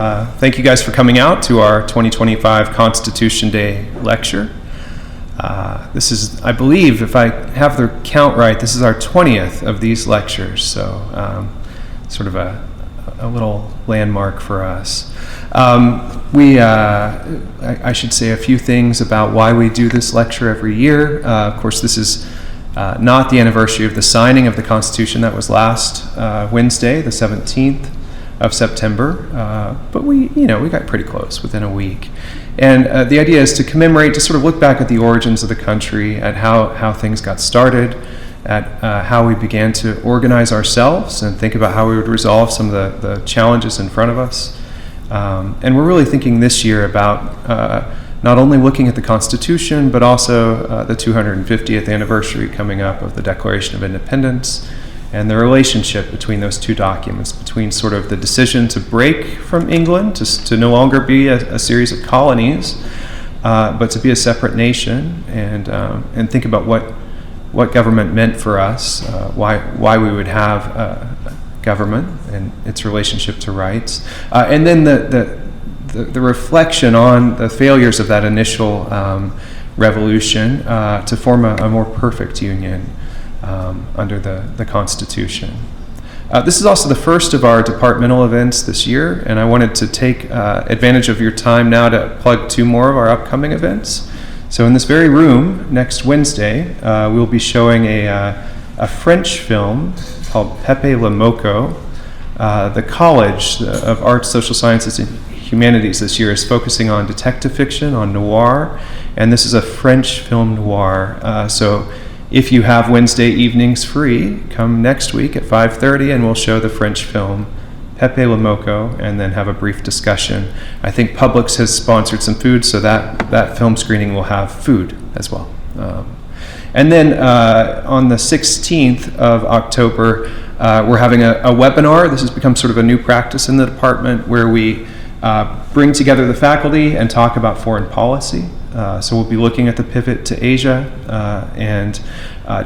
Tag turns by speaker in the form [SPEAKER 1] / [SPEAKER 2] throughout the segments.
[SPEAKER 1] Thank you guys for coming out to our 2025 Constitution Day lecture. This is, I believe, if I have the count right, this is our 20th of these lectures, so sort of a little landmark for us. I should say a few things about why we do this lecture every year. Of course, this is not the anniversary of the signing of the Constitution. That was last Wednesday, the 17th of September, but we got pretty close, within a week. And the idea is to commemorate, to sort of look back at the origins of the country, at how things got started, at how we began to organize ourselves and think about how we would resolve some of the challenges in front of us. And we're really thinking this year about not only looking at the Constitution, but also the 250th anniversary coming up of the Declaration of Independence, and the relationship between those two documents, between sort of the decision to break from England, to no longer be a series of colonies, but to be a separate nation, and think about what government meant for us, why we would have government and its relationship to rights, and then the reflection on the failures of that initial revolution to form a more perfect union under the Constitution. This is also the first of our departmental events this year, and I wanted to take advantage of your time now to plug two more of our upcoming events. So in this very room, next Wednesday, we'll be showing a French film called Pepe Le Moco. The College of Arts, Social Sciences, and Humanities this year is focusing on detective fiction, on noir, and this is a French film noir. So if you have Wednesday evenings free, come next week at 5:30 and we'll show the French film Pepe Le Moco and then have a brief discussion. I think Publix has sponsored some food, so that film screening will have food as well. And then on the 16th of October, we're having a webinar. This has become sort of a new practice in the department where we bring together the faculty and talk about foreign policy. So we'll be looking at the pivot to Asia and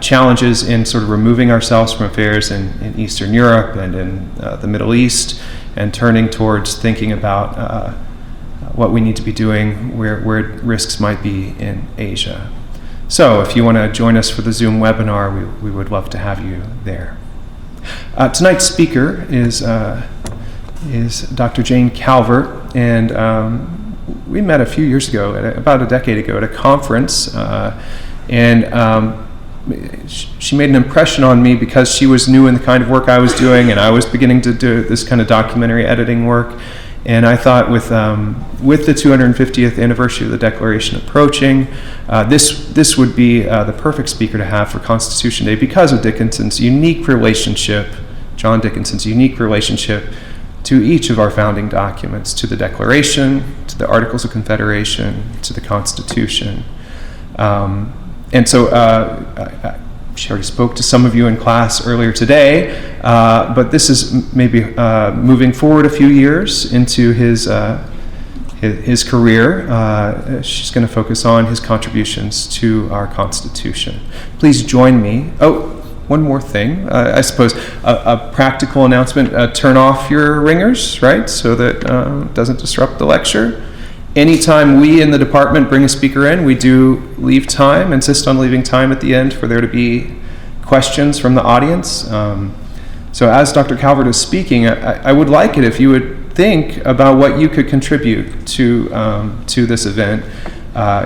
[SPEAKER 1] challenges in sort of removing ourselves from affairs in Eastern Europe and in the Middle East, and turning towards thinking about what we need to be doing, where risks might be in Asia. So if you want to join us for the Zoom webinar, we would love to have you there. Tonight's speaker is Dr. Jane Calvert, and we met a few years ago, about a decade ago, at a conference, and she made an impression on me because she was new in the kind of work I was doing, and I was beginning to do this kind of documentary editing work. And I thought with the 250th anniversary of the Declaration approaching, this would be the perfect speaker to have for Constitution Day because of Dickinson's unique relationship, John Dickinson's unique relationship to each of our founding documents, to the Declaration, to the Articles of Confederation, to the Constitution. And so she already spoke to some of you in class earlier today, but this is maybe moving forward a few years into his career. She's going to focus on his contributions to our Constitution. Please join me. Oh, one more thing, I suppose, a practical announcement. Turn off your ringers, right, so that it doesn't disrupt the lecture. Anytime we in the department bring a speaker in, we do leave time, insist on leaving time at the end for there to be questions from the audience. So as Dr. Calvert is speaking, I would like it if you would think about what you could contribute to this event.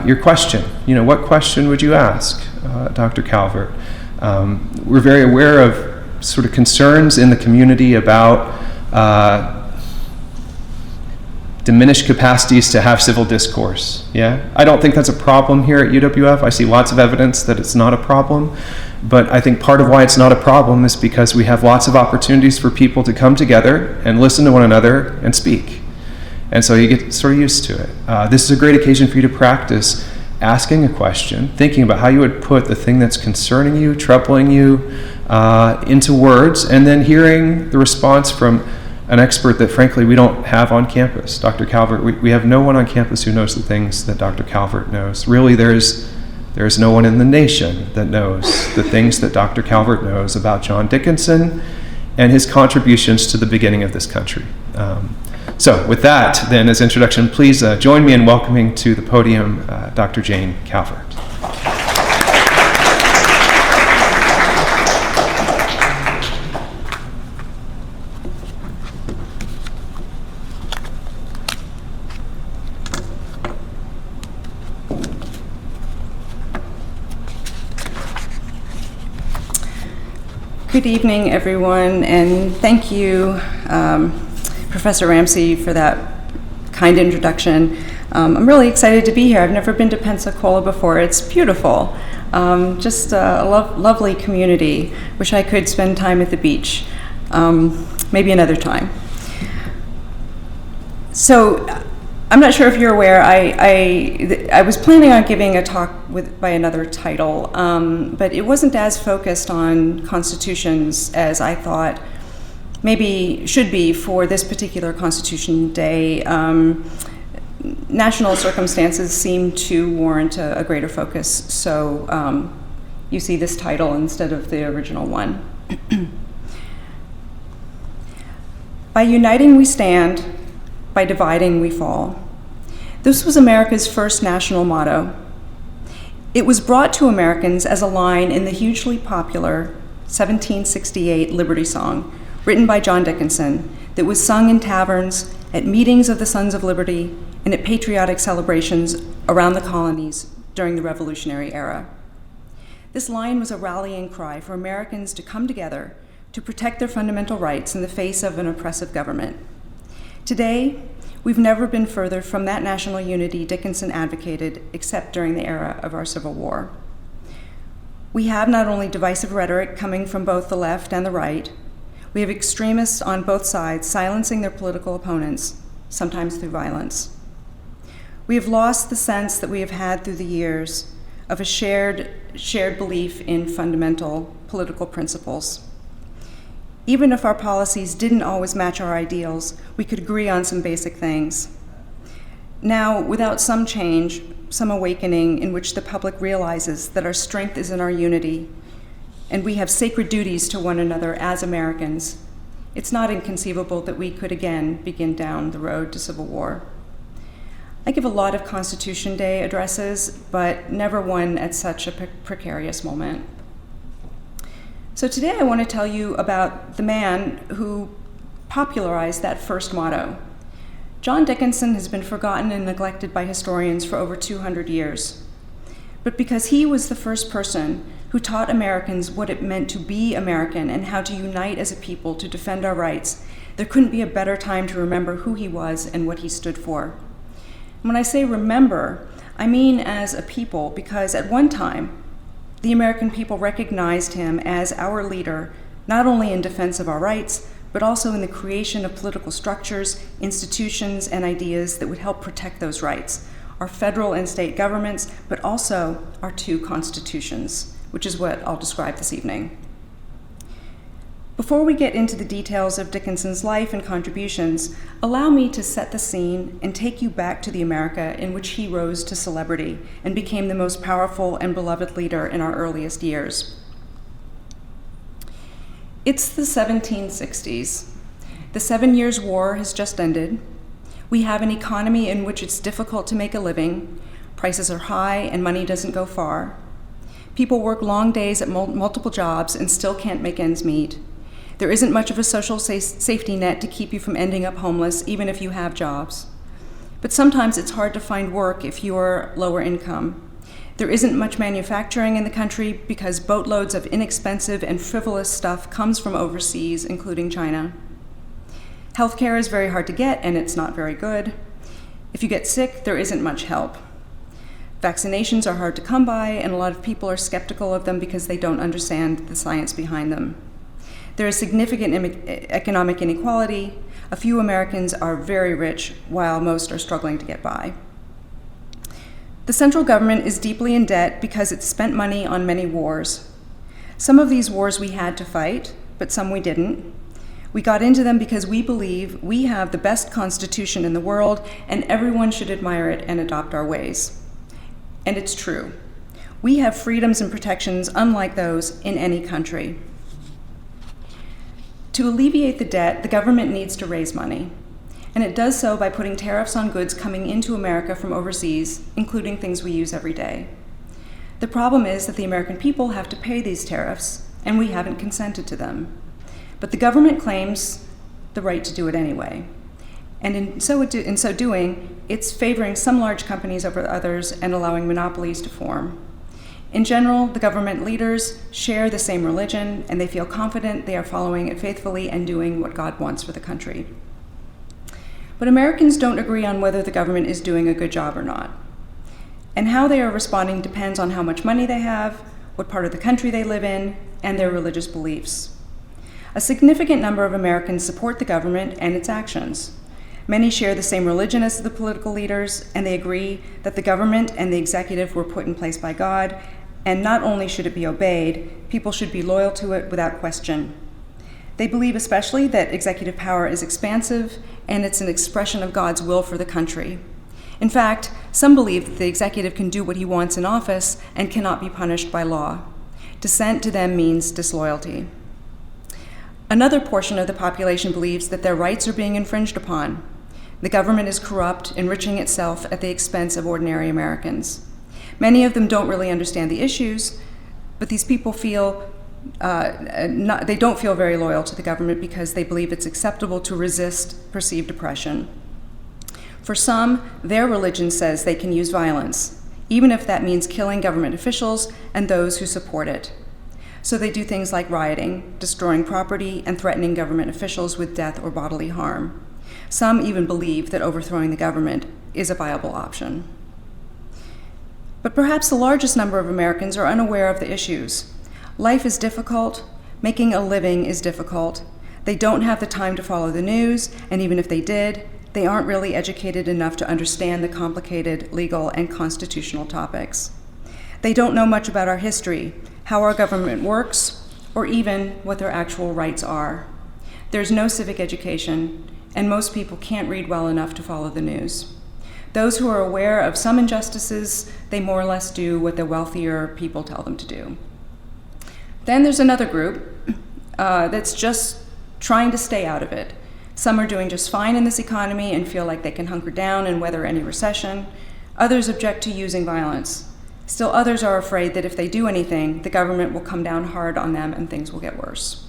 [SPEAKER 1] Your question, what question would you ask Dr. Calvert? We're very aware of sort of concerns in the community about diminished capacities to have civil discourse. Yeah, I don't think that's a problem here at UWF. I see lots of evidence that it's not a problem, but I think part of why it's not a problem is because we have lots of opportunities for people to come together and listen to one another and speak. And so you get sort of used to it. This is a great occasion for you to practice asking a question, thinking about how you would put the thing that's concerning you, troubling you, into words, and then hearing the response from an expert that frankly we don't have on campus. Dr. Calvert, we have no one on campus who knows the things that Dr. Calvert knows. Really, there's no one in the nation that knows the things that Dr. Calvert knows about John Dickinson and his contributions to the beginning of this country. So with that, then, as introduction, please join me in welcoming to the podium Dr. Jane Calvert.
[SPEAKER 2] Good evening, everyone, and thank you, Professor Ramsey, for that kind introduction. I'm really excited to be here. I've never been to Pensacola before. It's beautiful. Just a lovely community. Wish I could spend time at the beach. Maybe another time. So, I'm not sure if you're aware, I was planning on giving a talk by another title, but it wasn't as focused on constitutions as I thought maybe should be for this particular Constitution Day. National circumstances seem to warrant a greater focus, so you see this title instead of the original one. By uniting we stand, by dividing we fall. This was America's first national motto. It was brought to Americans as a line in the hugely popular 1768 Liberty Song, written by John Dickinson, that was sung in taverns, at meetings of the Sons of Liberty, and at patriotic celebrations around the colonies during the Revolutionary era. This line was a rallying cry for Americans to come together to protect their fundamental rights in the face of an oppressive government. Today, we've never been further from that national unity Dickinson advocated, except during the era of our Civil War. We have not only divisive rhetoric coming from both the left and the right, we have extremists on both sides silencing their political opponents, sometimes through violence. We have lost the sense that we have had through the years of a shared belief in fundamental political principles. Even if our policies didn't always match our ideals, we could agree on some basic things. Now, without some change, some awakening in which the public realizes that our strength is in our unity, and we have sacred duties to one another as Americans, it's not inconceivable that we could again begin down the road to civil war. I give a lot of Constitution Day addresses, but never one at such a precarious moment. So today I want to tell you about the man who popularized that first motto. John Dickinson has been forgotten and neglected by historians for over 200 years. But because he was the first person who taught Americans what it meant to be American and how to unite as a people to defend our rights, there couldn't be a better time to remember who he was and what he stood for. When I say remember, I mean as a people, because at one time, the American people recognized him as our leader, not only in defense of our rights, but also in the creation of political structures, institutions, and ideas that would help protect those rights, our federal and state governments, but also our two constitutions, which is what I'll describe this evening. Before we get into the details of Dickinson's life and contributions, allow me to set the scene and take you back to the America in which he rose to celebrity and became the most powerful and beloved leader in our earliest years. It's the 1760s. The 7 Years' War has just ended. We have an economy in which it's difficult to make a living, prices are high, and money doesn't go far. People work long days at multiple jobs and still can't make ends meet. There isn't much of a social safety net to keep you from ending up homeless, even if you have jobs. But sometimes it's hard to find work if you're lower income. There isn't much manufacturing in the country because boatloads of inexpensive and frivolous stuff comes from overseas, including China. Healthcare is very hard to get, and it's not very good. If you get sick, there isn't much help. Vaccinations are hard to come by, and a lot of people are skeptical of them because they don't understand the science behind them. There is significant economic inequality. A few Americans are very rich, while most are struggling to get by. The central government is deeply in debt because it spent money on many wars. Some of these wars we had to fight, but some we didn't. We got into them because we believe we have the best constitution in the world, and everyone should admire it and adopt our ways. And it's true. We have freedoms and protections unlike those in any country. To alleviate the debt, the government needs to raise money. and it does so by putting tariffs on goods coming into America from overseas, including things we use every day. The problem is that the American people have to pay these tariffs, and we haven't consented to them. But the government claims the right to do it anyway. And in so doing, it's favoring some large companies over others and allowing monopolies to form. In general, the government leaders share the same religion, and they feel confident they are following it faithfully and doing what God wants for the country. But Americans don't agree on whether the government is doing a good job or not. And how they are responding depends on how much money they have, what part of the country they live in, and their religious beliefs. A significant number of Americans support the government and its actions. Many share the same religion as the political leaders, and they agree that the government and the executive were put in place by God, and not only should it be obeyed, people should be loyal to it without question. They believe especially that executive power is expansive, and it's an expression of God's will for the country. In fact, some believe that the executive can do what he wants in office and cannot be punished by law. Dissent to them means disloyalty. Another portion of the population believes that their rights are being infringed upon. The government is corrupt, enriching itself at the expense of ordinary Americans. Many of them don't really understand the issues, but these people feel they don't feel very loyal to the government because they believe it's acceptable to resist perceived oppression. For some, their religion says they can use violence, even if that means killing government officials and those who support it. So they do things like rioting, destroying property, and threatening government officials with death or bodily harm. Some even believe that overthrowing the government is a viable option. But perhaps the largest number of Americans are unaware of the issues. Life is difficult. Making a living is difficult. They don't have the time to follow the news, and even if they did, they aren't really educated enough to understand the complicated legal and constitutional topics. They don't know much about our history, how our government works, or even what their actual rights are. There's no civic education, and most people can't read well enough to follow the news. Those who are aware of some injustices, they more or less do what the wealthier people tell them to do. Then there's another group that's just trying to stay out of it. Some are doing just fine in this economy and feel like they can hunker down and weather any recession. Others object to using violence. Still others are afraid that if they do anything, the government will come down hard on them and things will get worse.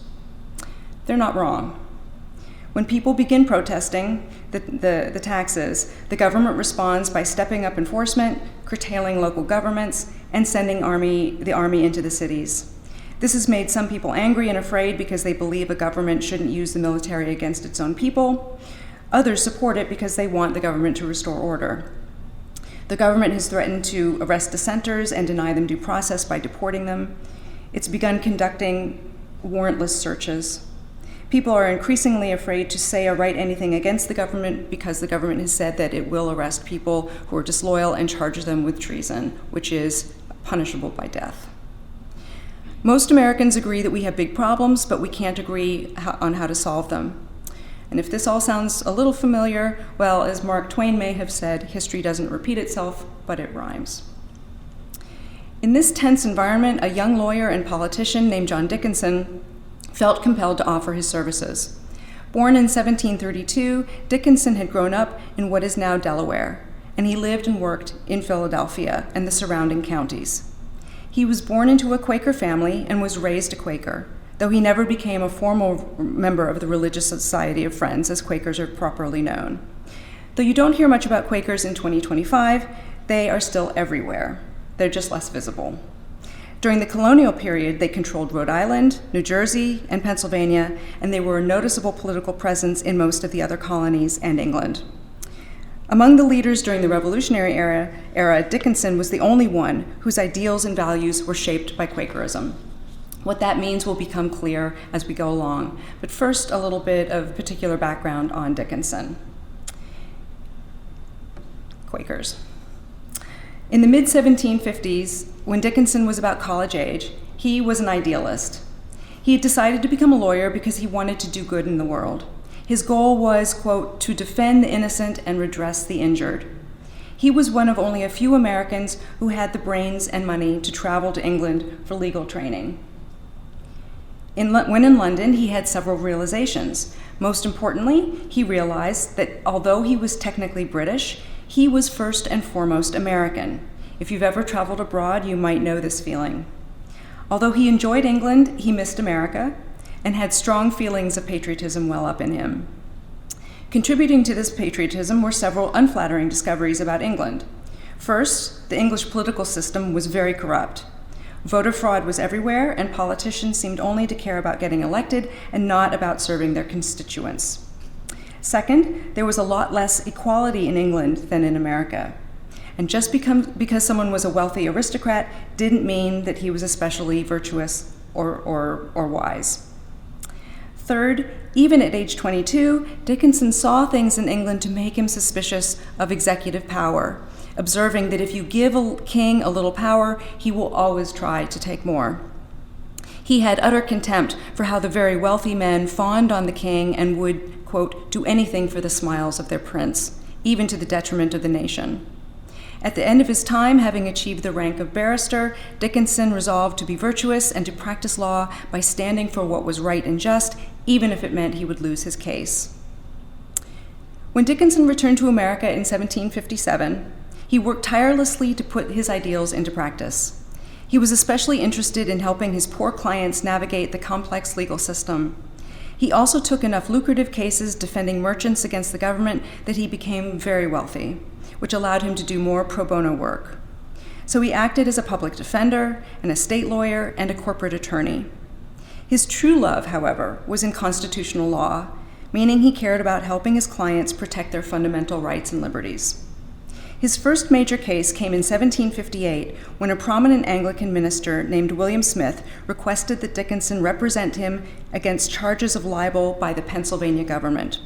[SPEAKER 2] They're not wrong. When people begin protesting the taxes, the government responds by stepping up enforcement, curtailing local governments, and sending the army into the cities. This has made some people angry and afraid because they believe a government shouldn't use the military against its own people. Others support it because they want the government to restore order. The government has threatened to arrest dissenters and deny them due process by deporting them. It's begun conducting warrantless searches. People are increasingly afraid to say or write anything against the government because the government has said that it will arrest people who are disloyal and charge them with treason, which is punishable by death. Most Americans agree that we have big problems, but we can't agree on how to solve them. And if this all sounds a little familiar, well, as Mark Twain may have said, history doesn't repeat itself, but it rhymes. In this tense environment, a young lawyer and politician named John Dickinson felt compelled to offer his services. Born in 1732, Dickinson had grown up in what is now Delaware, and he lived and worked in Philadelphia and the surrounding counties. He was born into a Quaker family and was raised a Quaker, though he never became a formal member of the Religious Society of Friends, as Quakers are properly known. Though you don't hear much about Quakers in 2025, they are still everywhere. They're just less visible. During the colonial period, they controlled Rhode Island, New Jersey, and Pennsylvania, and they were a noticeable political presence in most of the other colonies and England. Among the leaders during the Revolutionary era, Dickinson was the only one whose ideals and values were shaped by Quakerism. What that means will become clear as we go along. But first, a little bit of particular background on Dickinson. Quakers. In the mid-1750s, when Dickinson was about college age, he was an idealist. He had decided to become a lawyer because he wanted to do good in the world. His goal was, quote, to defend the innocent and redress the injured. He was one of only a few Americans who had the brains and money to travel to England for legal training. When in London, he had several realizations. Most importantly, he realized that although he was technically British, he was first and foremost American. If you've ever traveled abroad, you might know this feeling. Although he enjoyed England, he missed America and had strong feelings of patriotism well up in him. Contributing to this patriotism were several unflattering discoveries about England. First, the English political system was very corrupt. Voter fraud was everywhere, and politicians seemed only to care about getting elected and not about serving their constituents. Second, there was a lot less equality in England than in America. And just because someone was a wealthy aristocrat didn't mean that he was especially virtuous or wise. Third, even at age 22, Dickinson saw things in England to make him suspicious of executive power, observing that if you give a king a little power, he will always try to take more. He had utter contempt for how the very wealthy men fawned on the king and would, quote, do anything for the smiles of their prince, even to the detriment of the nation. At the end of his time, having achieved the rank of barrister, Dickinson resolved to be virtuous and to practice law by standing for what was right and just, even if it meant he would lose his case. When Dickinson returned to America in 1757, he worked tirelessly to put his ideals into practice. He was especially interested in helping his poor clients navigate the complex legal system. He also took enough lucrative cases defending merchants against the government that he became very wealthy, which allowed him to do more pro bono work. So he acted as a public defender, an estate lawyer, and a corporate attorney. His true love, however, was in constitutional law, meaning he cared about helping his clients protect their fundamental rights and liberties. His first major case came in 1758 when a prominent Anglican minister named William Smith requested that Dickinson represent him against charges of libel by the Pennsylvania government.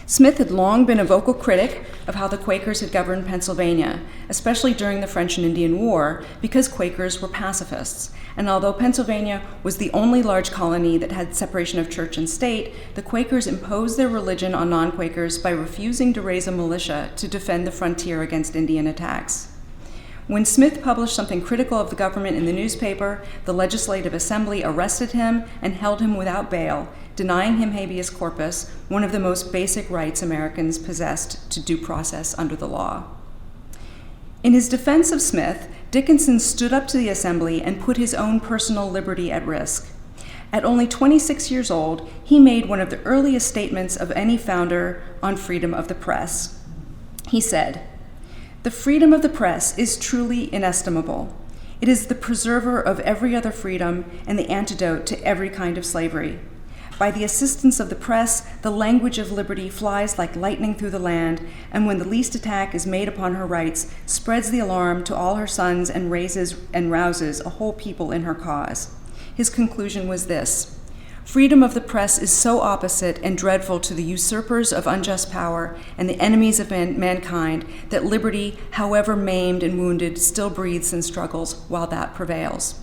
[SPEAKER 2] Smith had long been a vocal critic of how the Quakers had governed Pennsylvania, especially during the French and Indian War, because Quakers were pacifists. And although Pennsylvania was the only large colony that had separation of church and state, the Quakers imposed their religion on non-Quakers by refusing to raise a militia to defend the frontier against Indian attacks. When Smith published something critical of the government in the newspaper, the Legislative Assembly arrested him and held him without bail, denying him habeas corpus, one of the most basic rights Americans possessed to due process under the law. In his defense of Smith, Dickinson stood up to the Assembly and put his own personal liberty at risk. At only 26 years old, he made one of the earliest statements of any founder on freedom of the press. He said, "The freedom of the press is truly inestimable. It is the preserver of every other freedom and the antidote to every kind of slavery. By the assistance of the press, the language of liberty flies like lightning through the land, and when the least attack is made upon her rights, spreads the alarm to all her sons and raises and rouses a whole people in her cause." His conclusion was this: freedom of the press is so opposite and dreadful to the usurpers of unjust power and the enemies of mankind that liberty, however maimed and wounded, still breathes and struggles while that prevails.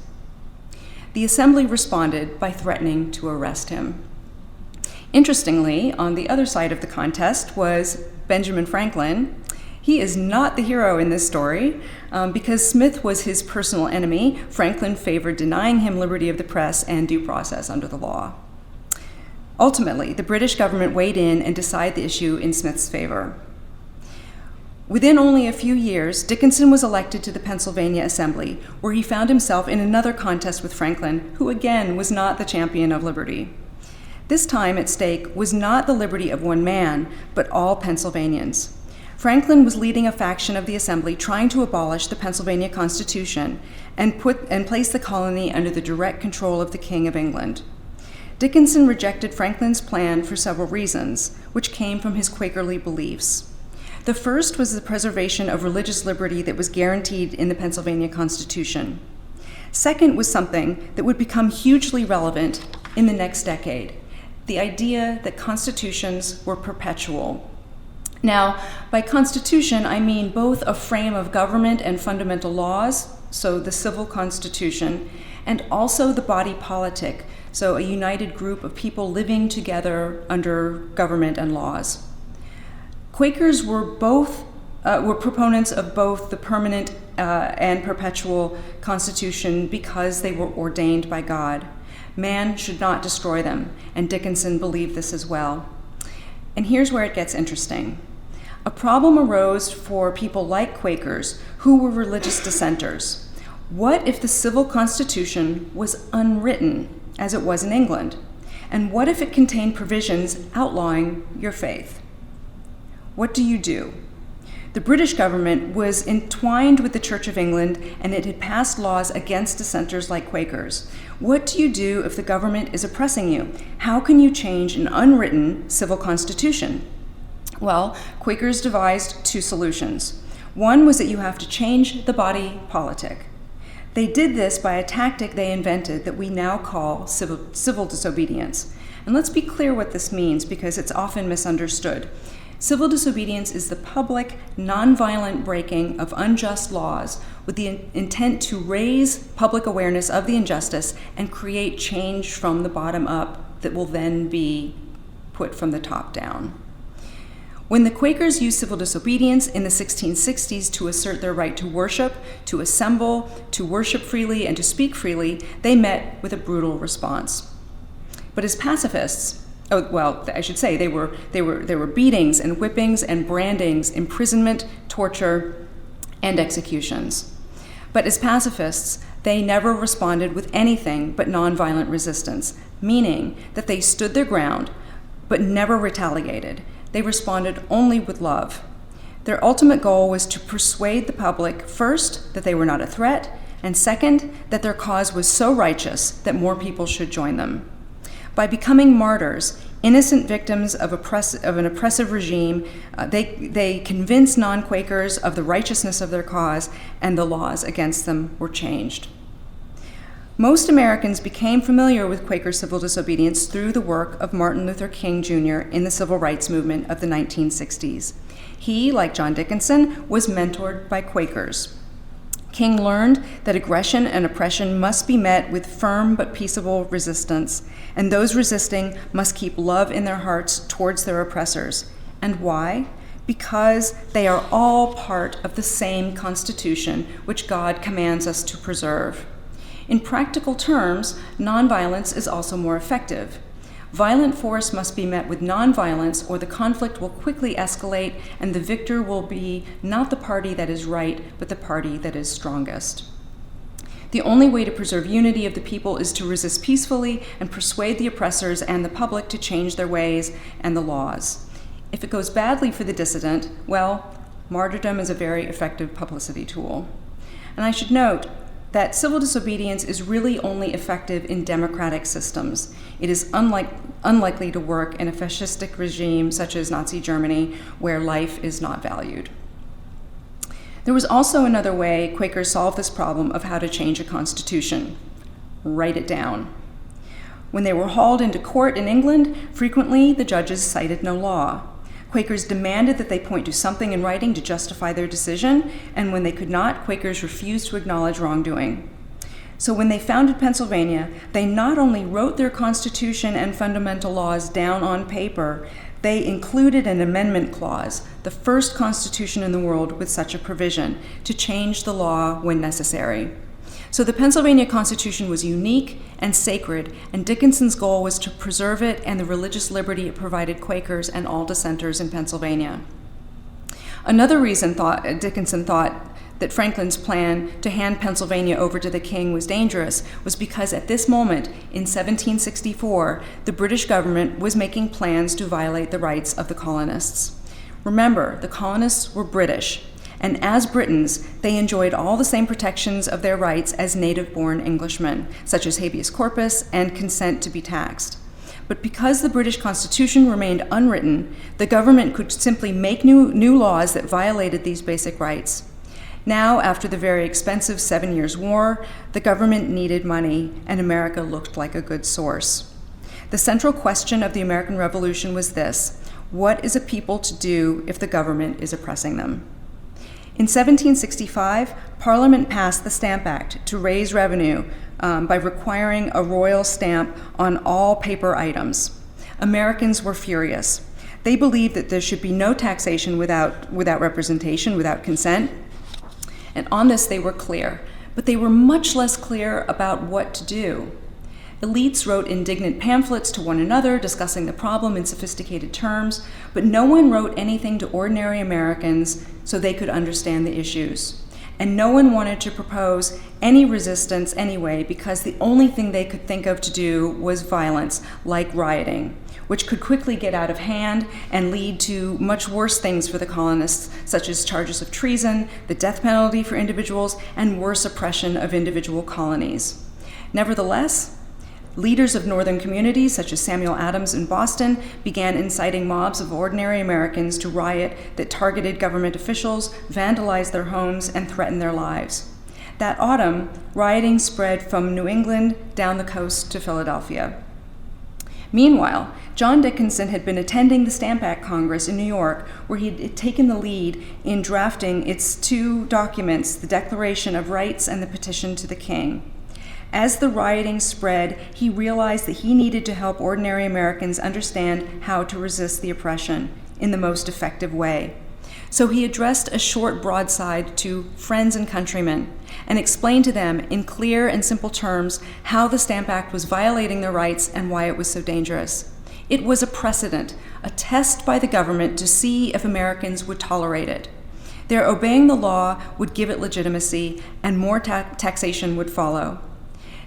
[SPEAKER 2] The Assembly responded by threatening to arrest him. Interestingly, on the other side of the contest was Benjamin Franklin. He is not the hero in this story. Because Smith was his personal enemy, Franklin favored denying him liberty of the press and due process under the law. Ultimately, the British government weighed in and decided the issue in Smith's favor. Within only a few years, Dickinson was elected to the Pennsylvania Assembly, where he found himself in another contest with Franklin, who again was not the champion of liberty. This time at stake was not the liberty of one man, but all Pennsylvanians. Franklin was leading a faction of the Assembly trying to abolish the Pennsylvania Constitution and place the colony under the direct control of the King of England. Dickinson rejected Franklin's plan for several reasons, which came from his Quakerly beliefs. The first was the preservation of religious liberty that was guaranteed in the Pennsylvania Constitution. Second was something that would become hugely relevant in the next decade: the idea that constitutions were perpetual. Now, by constitution, I mean both a frame of government and fundamental laws, so the civil constitution, and also the body politic, so a united group of people living together under government and laws. Quakers were proponents of both the permanent and perpetual constitution because they were ordained by God. Man should not destroy them, and Dickinson believed this as well. And here's where it gets interesting. A problem arose for people like Quakers who were religious dissenters. What if the civil constitution was unwritten, as it was in England? And what if it contained provisions outlawing your faith? What do you do? The British government was entwined with the Church of England, and it had passed laws against dissenters like Quakers. What do you do if the government is oppressing you? How can you change an unwritten civil constitution? Well, Quakers devised two solutions. One was that you have to change the body politic. They did this by a tactic they invented that we now call civil disobedience. And let's be clear what this means, because it's often misunderstood. Civil disobedience is the public, nonviolent breaking of unjust laws with the intent to raise public awareness of the injustice and create change from the bottom up that will then be put from the top down. When the Quakers used civil disobedience in the 1660s to assert their right to worship, to assemble, to worship freely, and to speak freely, they met with a brutal response. But as pacifists, there were beatings and whippings and brandings, imprisonment, torture, and executions. But as pacifists, they never responded with anything but nonviolent resistance, meaning that they stood their ground but never retaliated. They responded only with love. Their ultimate goal was to persuade the public, first, that they were not a threat, and second, that their cause was so righteous that more people should join them. By becoming martyrs, innocent victims of an oppressive regime, they convinced non-Quakers of the righteousness of their cause, and the laws against them were changed. Most Americans became familiar with Quaker civil disobedience through the work of Martin Luther King Jr. in the civil rights movement of the 1960s. He, like John Dickinson, was mentored by Quakers. King learned that aggression and oppression must be met with firm but peaceable resistance, and those resisting must keep love in their hearts towards their oppressors. And why? Because they are all part of the same Constitution which God commands us to preserve. In practical terms, nonviolence is also more effective. Violent force must be met with nonviolence, or the conflict will quickly escalate, and the victor will be not the party that is right, but the party that is strongest. The only way to preserve unity of the people is to resist peacefully and persuade the oppressors and the public to change their ways and the laws. If it goes badly for the dissident, well, martyrdom is a very effective publicity tool. And I should note that civil disobedience is really only effective in democratic systems. It is unlikely to work in a fascistic regime such as Nazi Germany, where life is not valued. There was also another way Quakers solved this problem of how to change a constitution. Write it down. When they were hauled into court in England, frequently the judges cited no law. Quakers demanded that they point to something in writing to justify their decision, and when they could not, Quakers refused to acknowledge wrongdoing. So when they founded Pennsylvania, they not only wrote their constitution and fundamental laws down on paper, they included an amendment clause, the first constitution in the world with such a provision, to change the law when necessary. So the Pennsylvania Constitution was unique and sacred, and Dickinson's goal was to preserve it and the religious liberty it provided Quakers and all dissenters in Pennsylvania. Another reason Dickinson thought that Franklin's plan to hand Pennsylvania over to the king was dangerous was because at this moment, in 1764, the British government was making plans to violate the rights of the colonists. Remember, the colonists were British, and as Britons, they enjoyed all the same protections of their rights as native-born Englishmen, such as habeas corpus and consent to be taxed. But because the British Constitution remained unwritten, the government could simply make new laws that violated these basic rights. Now, after the very expensive 7 Years' War, the government needed money, and America looked like a good source. The central question of the American Revolution was this: what is a people to do if the government is oppressing them? In 1765, Parliament passed the Stamp Act to raise revenue by requiring a royal stamp on all paper items. Americans were furious. They believed that there should be no taxation without representation, without consent. And on this they were clear, but they were much less clear about what to do. Elites wrote indignant pamphlets to one another discussing the problem in sophisticated terms, but no one wrote anything to ordinary Americans so they could understand the issues. And no one wanted to propose any resistance anyway, because the only thing they could think of to do was violence, like rioting, which could quickly get out of hand and lead to much worse things for the colonists, such as charges of treason, the death penalty for individuals, and worse oppression of individual colonies. Nevertheless, leaders of northern communities, such as Samuel Adams in Boston, began inciting mobs of ordinary Americans to riot that targeted government officials, vandalized their homes, and threatened their lives. That autumn, rioting spread from New England down the coast to Philadelphia. Meanwhile, John Dickinson had been attending the Stamp Act Congress in New York, where he had taken the lead in drafting its two documents, the Declaration of Rights and the Petition to the King. As the rioting spread, he realized that he needed to help ordinary Americans understand how to resist the oppression in the most effective way. So he addressed a short broadside to friends and countrymen and explained to them in clear and simple terms how the Stamp Act was violating their rights and why it was so dangerous. It was a precedent, a test by the government to see if Americans would tolerate it. Their obeying the law would give it legitimacy, and more taxation would follow.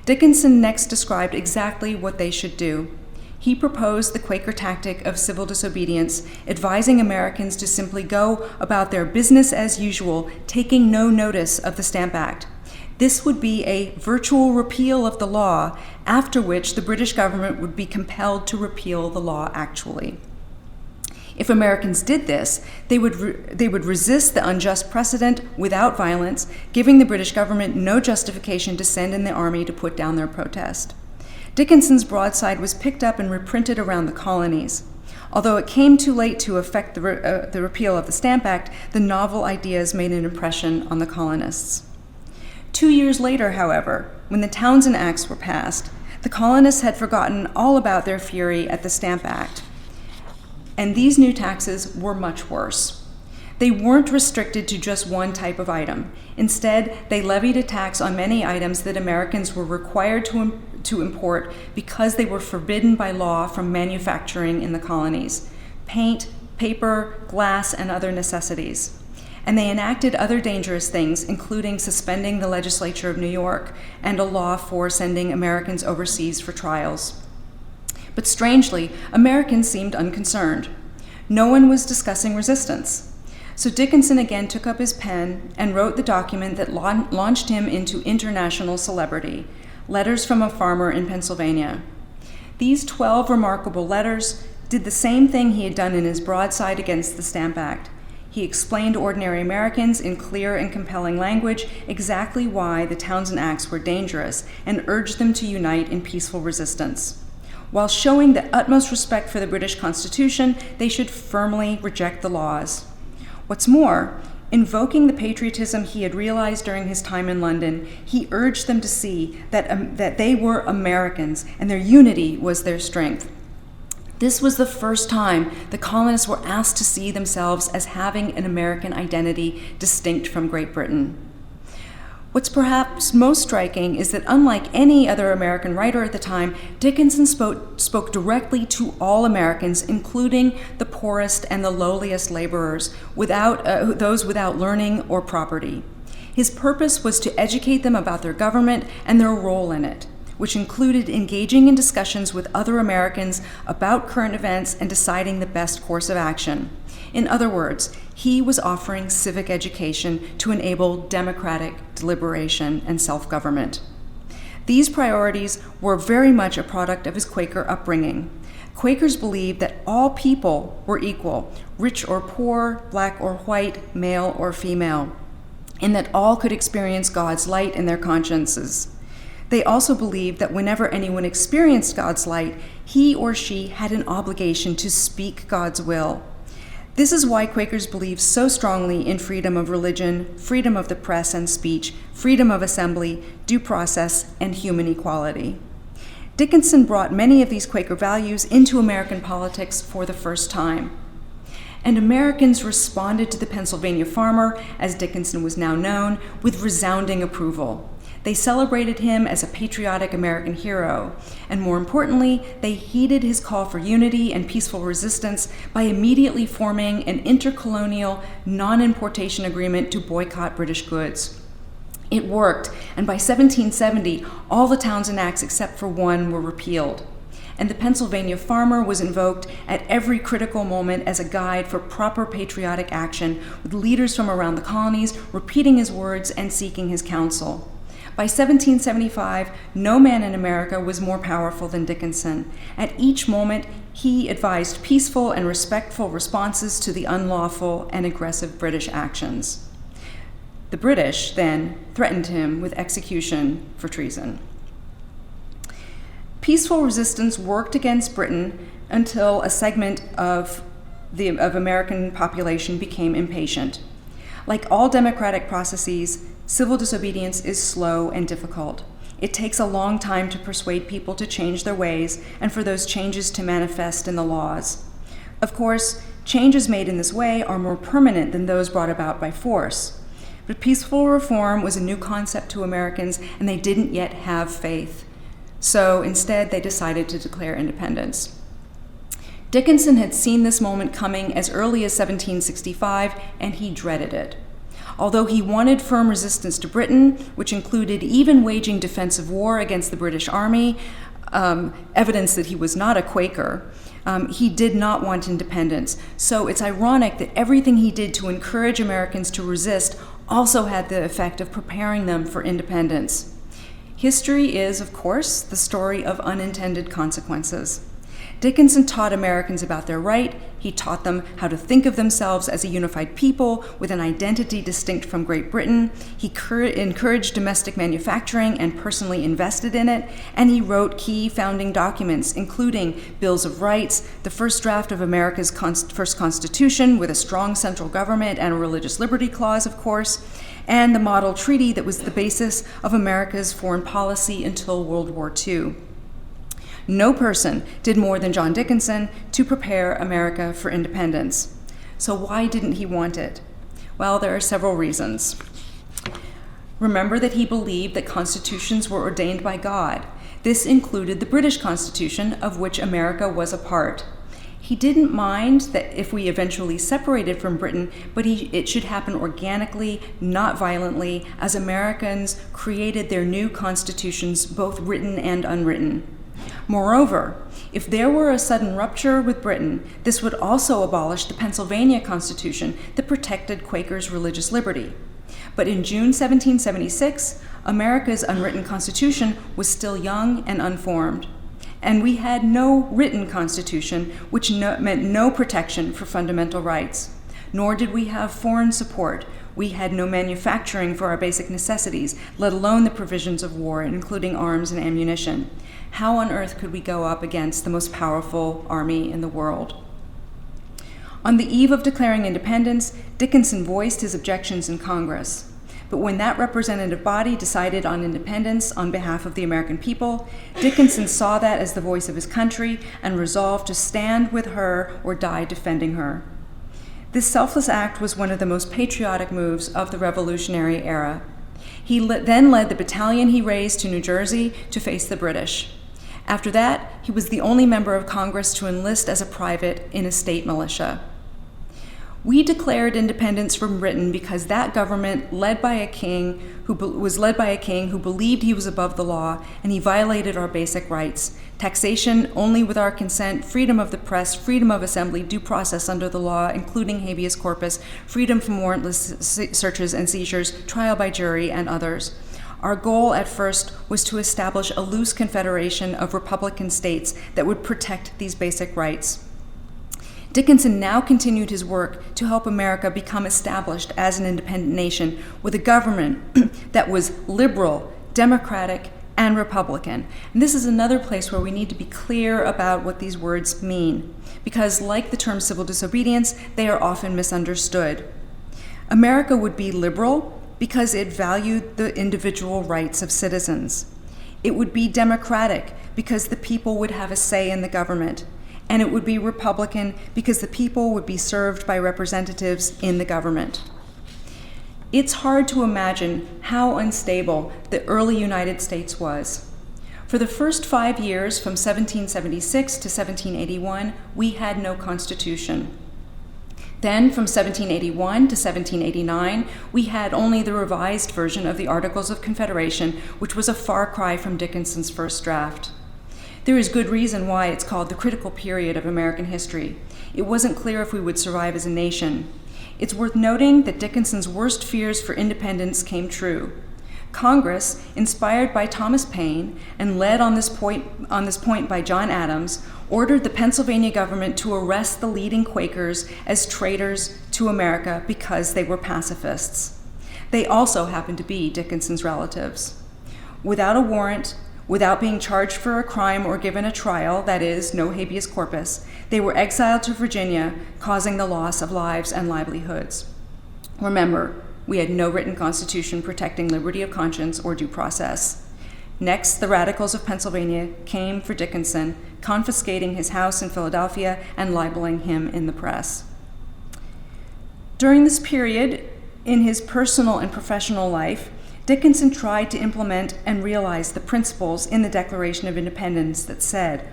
[SPEAKER 2] Dickinson next described exactly what they should do. He proposed the Quaker tactic of civil disobedience, advising Americans to simply go about their business as usual, taking no notice of the Stamp Act. This would be a virtual repeal of the law, after which the British government would be compelled to repeal the law actually. If Americans did this, they would resist the unjust precedent without violence, giving the British government no justification to send in the army to put down their protest. Dickinson's broadside was picked up and reprinted around the colonies. Although it came too late to effect the repeal of the Stamp Act, the novel ideas made an impression on the colonists. 2 years later, however, when the Townshend Acts were passed, the colonists had forgotten all about their fury at the Stamp Act. And these new taxes were much worse. They weren't restricted to just one type of item. Instead, they levied a tax on many items that Americans were required to import because they were forbidden by law from manufacturing in the colonies: paint, paper, glass, and other necessities. And they enacted other dangerous things, including suspending the legislature of New York and a law for sending Americans overseas for trials. But strangely, Americans seemed unconcerned. No one was discussing resistance. So Dickinson again took up his pen and wrote the document that launched him into international celebrity, Letters from a Farmer in Pennsylvania. These 12 remarkable letters did the same thing he had done in his broadside against the Stamp Act. He explained to ordinary Americans in clear and compelling language exactly why the Townshend Acts were dangerous and urged them to unite in peaceful resistance. While showing the utmost respect for the British Constitution, they should firmly reject the laws. What's more, invoking the patriotism he had realized during his time in London, he urged them to see that they were Americans and their unity was their strength. This was the first time the colonists were asked to see themselves as having an American identity distinct from Great Britain. What's perhaps most striking is that unlike any other American writer at the time, Dickinson spoke directly to all Americans, including the poorest and the lowliest laborers, those without learning or property. His purpose was to educate them about their government and their role in it, which included engaging in discussions with other Americans about current events and deciding the best course of action. In other words, he was offering civic education to enable democratic deliberation and self-government. These priorities were very much a product of his Quaker upbringing. Quakers believed that all people were equal, rich or poor, black or white, male or female, and that all could experience God's light in their consciences. They also believed that whenever anyone experienced God's light, he or she had an obligation to speak God's will. This is why Quakers believe so strongly in freedom of religion, freedom of the press and speech, freedom of assembly, due process, and human equality. Dickinson brought many of these Quaker values into American politics for the first time. And Americans responded to the Pennsylvania farmer, as Dickinson was now known, with resounding approval. They celebrated him as a patriotic American hero, and more importantly, they heeded his call for unity and peaceful resistance by immediately forming an intercolonial non-importation agreement to boycott British goods. It worked, and by 1770, all the Townshend Acts except for one were repealed. And the Pennsylvania farmer was invoked at every critical moment as a guide for proper patriotic action, with leaders from around the colonies repeating his words and seeking his counsel. By 1775, no man in America was more powerful than Dickinson. At each moment, he advised peaceful and respectful responses to the unlawful and aggressive British actions. The British then threatened him with execution for treason. Peaceful resistance worked against Britain until a segment of the American population became impatient. Like all democratic processes, civil disobedience is slow and difficult. It takes a long time to persuade people to change their ways and for those changes to manifest in the laws. Of course, changes made in this way are more permanent than those brought about by force. But peaceful reform was a new concept to Americans, and they didn't yet have faith. So instead, they decided to declare independence. Dickinson had seen this moment coming as early as 1765, and he dreaded it. Although he wanted firm resistance to Britain, which included even waging defensive war against the British Army, evidence that he was not a Quaker, he did not want independence. So it's ironic that everything he did to encourage Americans to resist also had the effect of preparing them for independence. History is, of course, the story of unintended consequences. Dickinson taught Americans about their right. He taught them how to think of themselves as a unified people with an identity distinct from Great Britain. He encouraged domestic manufacturing and personally invested in it. And he wrote key founding documents, including Bills of Rights, the first draft of America's first Constitution with a strong central government and a religious liberty clause, of course, and the model treaty that was the basis of America's foreign policy until World War II. No person did more than John Dickinson to prepare America for independence. So why didn't he want it? Well, there are several reasons. Remember that he believed that constitutions were ordained by God. This included the British Constitution, of which America was a part. He didn't mind that if we eventually separated from Britain, but it should happen organically, not violently, as Americans created their new constitutions, both written and unwritten. Moreover, if there were a sudden rupture with Britain, this would also abolish the Pennsylvania Constitution that protected Quakers' religious liberty. But in June 1776, America's unwritten constitution was still young and unformed. And we had no written constitution, which meant no protection for fundamental rights. Nor did we have foreign support. We had no manufacturing for our basic necessities, let alone the provisions of war, including arms and ammunition. How on earth could we go up against the most powerful army in the world? On the eve of declaring independence, Dickinson voiced his objections in Congress. But when that representative body decided on independence on behalf of the American people, Dickinson saw that as the voice of his country and resolved to stand with her or die defending her. This selfless act was one of the most patriotic moves of the Revolutionary era. He then led the battalion he raised to New Jersey to face the British. After that, he was the only member of Congress to enlist as a private in a state militia. We declared independence from Britain because that government was led by a king who believed he was above the law, and he violated our basic rights: taxation only with our consent, freedom of the press, freedom of assembly, due process under the law, including habeas corpus, freedom from warrantless searches and seizures, trial by jury, and others. Our goal at first was to establish a loose confederation of republican states that would protect these basic rights. Dickinson now continued his work to help America become established as an independent nation with a government that was liberal, democratic, and Republican. And this is another place where we need to be clear about what these words mean, because like the term civil disobedience, they are often misunderstood. America would be liberal because it valued the individual rights of citizens. It would be democratic because the people would have a say in the government. And it would be Republican because the people would be served by representatives in the government. It's hard to imagine how unstable the early United States was. For the first 5 years, from 1776 to 1781, we had no constitution. Then, from 1781 to 1789, we had only the revised version of the Articles of Confederation, which was a far cry from Dickinson's first draft. There is good reason why it's called the critical period of American history. It wasn't clear if we would survive as a nation. It's worth noting that Dickinson's worst fears for independence came true. Congress, inspired by Thomas Paine and led on this point by John Adams, ordered the Pennsylvania government to arrest the leading Quakers as traitors to America because they were pacifists. They also happened to be Dickinson's relatives. Without a warrant, without being charged for a crime or given a trial, that is, no habeas corpus, they were exiled to Virginia, causing the loss of lives and livelihoods. Remember, we had no written constitution protecting liberty of conscience or due process. Next, the radicals of Pennsylvania came for Dickinson, confiscating his house in Philadelphia and libeling him in the press. During this period, in his personal and professional life, Dickinson tried to implement and realize the principles in the Declaration of Independence that said,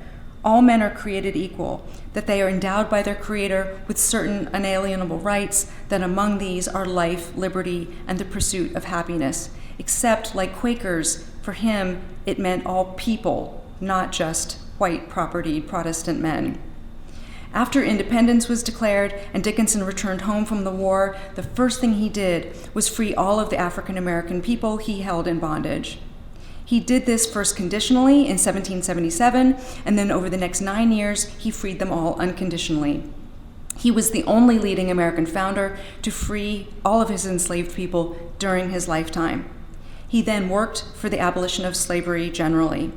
[SPEAKER 2] all men are created equal, that they are endowed by their Creator with certain unalienable rights, that among these are life, liberty, and the pursuit of happiness. Except, like Quakers, for him, it meant all people, not just white propertied Protestant men. After independence was declared and Dickinson returned home from the war, the first thing he did was free all of the African American people he held in bondage. He did this first conditionally in 1777, and then over the next 9 years, he freed them all unconditionally. He was the only leading American founder to free all of his enslaved people during his lifetime. He then worked for the abolition of slavery generally.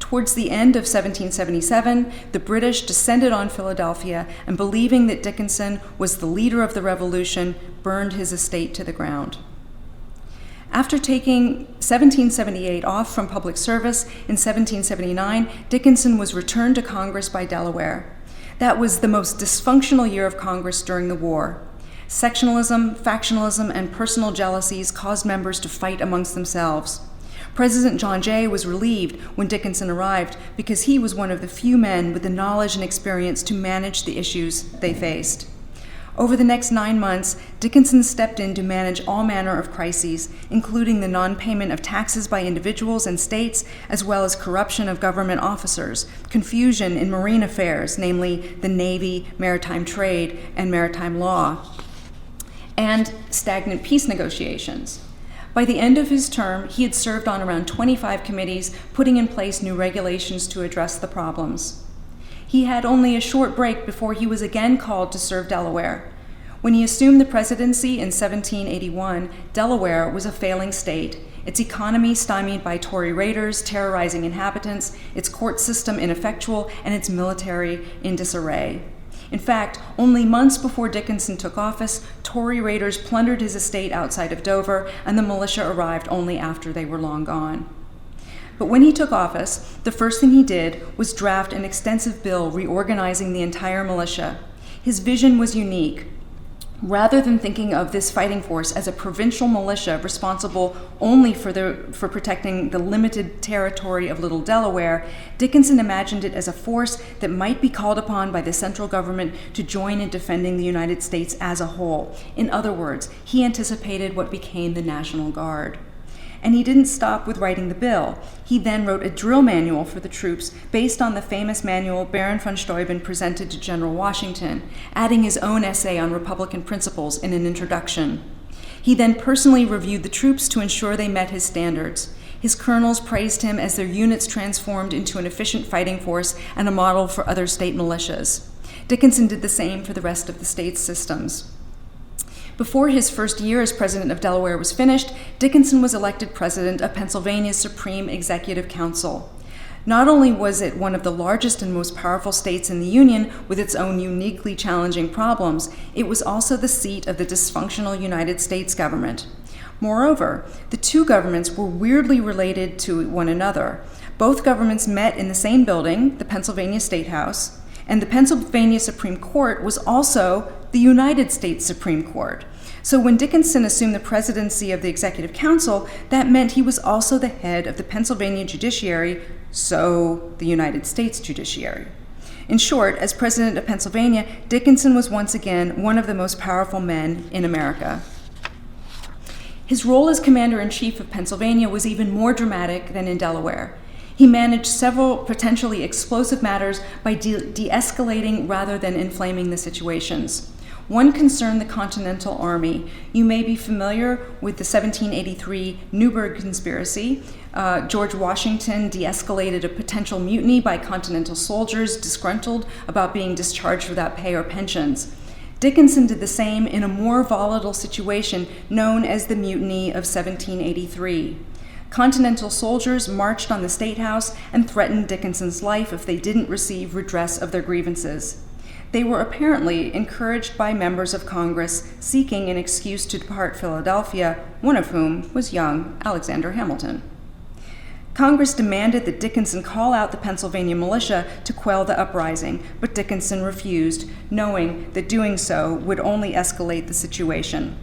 [SPEAKER 2] Towards the end of 1777, the British descended on Philadelphia and, believing that Dickinson was the leader of the revolution, burned his estate to the ground. After taking 1778 off from public service, in 1779, Dickinson was returned to Congress by Delaware. That was the most dysfunctional year of Congress during the war. Sectionalism, factionalism, and personal jealousies caused members to fight amongst themselves. President John Jay was relieved when Dickinson arrived because he was one of the few men with the knowledge and experience to manage the issues they faced. Over the next 9 months, Dickinson stepped in to manage all manner of crises, including the non-payment of taxes by individuals and states, as well as corruption of government officers, confusion in marine affairs, namely the Navy, maritime trade, and maritime law, and stagnant peace negotiations. By the end of his term, he had served on around 25 committees, putting in place new regulations to address the problems. He had only a short break before he was again called to serve Delaware. When he assumed the presidency in 1781, Delaware was a failing state, its economy stymied by Tory raiders terrorizing inhabitants, its court system ineffectual, and its military in disarray. In fact, only months before Dickinson took office, Tory raiders plundered his estate outside of Dover, and the militia arrived only after they were long gone. But when he took office, the first thing he did was draft an extensive bill reorganizing the entire militia. His vision was unique. Rather than thinking of this fighting force as a provincial militia responsible only for protecting the limited territory of Little Delaware, Dickinson imagined it as a force that might be called upon by the central government to join in defending the United States as a whole. In other words, he anticipated what became the National Guard. And he didn't stop with writing the bill. He then wrote a drill manual for the troops based on the famous manual Baron von Steuben presented to General Washington, adding his own essay on Republican principles in an introduction. He then personally reviewed the troops to ensure they met his standards. His colonels praised him as their units transformed into an efficient fighting force and a model for other state militias. Dickinson did the same for the rest of the state's systems. Before his first year as president of Delaware was finished, Dickinson was elected president of Pennsylvania's Supreme Executive Council. Not only was it one of the largest and most powerful states in the Union with its own uniquely challenging problems, it was also the seat of the dysfunctional United States government. Moreover, the two governments were weirdly related to one another. Both governments met in the same building, the Pennsylvania State House, and the Pennsylvania Supreme Court was also the United States Supreme Court. So when Dickinson assumed the presidency of the Executive Council, that meant he was also the head of the Pennsylvania judiciary, so the United States judiciary. In short, as president of Pennsylvania, Dickinson was once again one of the most powerful men in America. His role as commander-in-chief of Pennsylvania was even more dramatic than in Delaware. He managed several potentially explosive matters by de-escalating rather than inflaming the situations. One concerned the Continental Army. You may be familiar with the 1783 Newburgh Conspiracy. George Washington de-escalated a potential mutiny by Continental soldiers disgruntled about being discharged without pay or pensions. Dickinson did the same in a more volatile situation known as the Mutiny of 1783. Continental soldiers marched on the State House and threatened Dickinson's life if they didn't receive redress of their grievances. They were apparently encouraged by members of Congress seeking an excuse to depart Philadelphia, one of whom was young Alexander Hamilton. Congress demanded that Dickinson call out the Pennsylvania militia to quell the uprising, but Dickinson refused, knowing that doing so would only escalate the situation.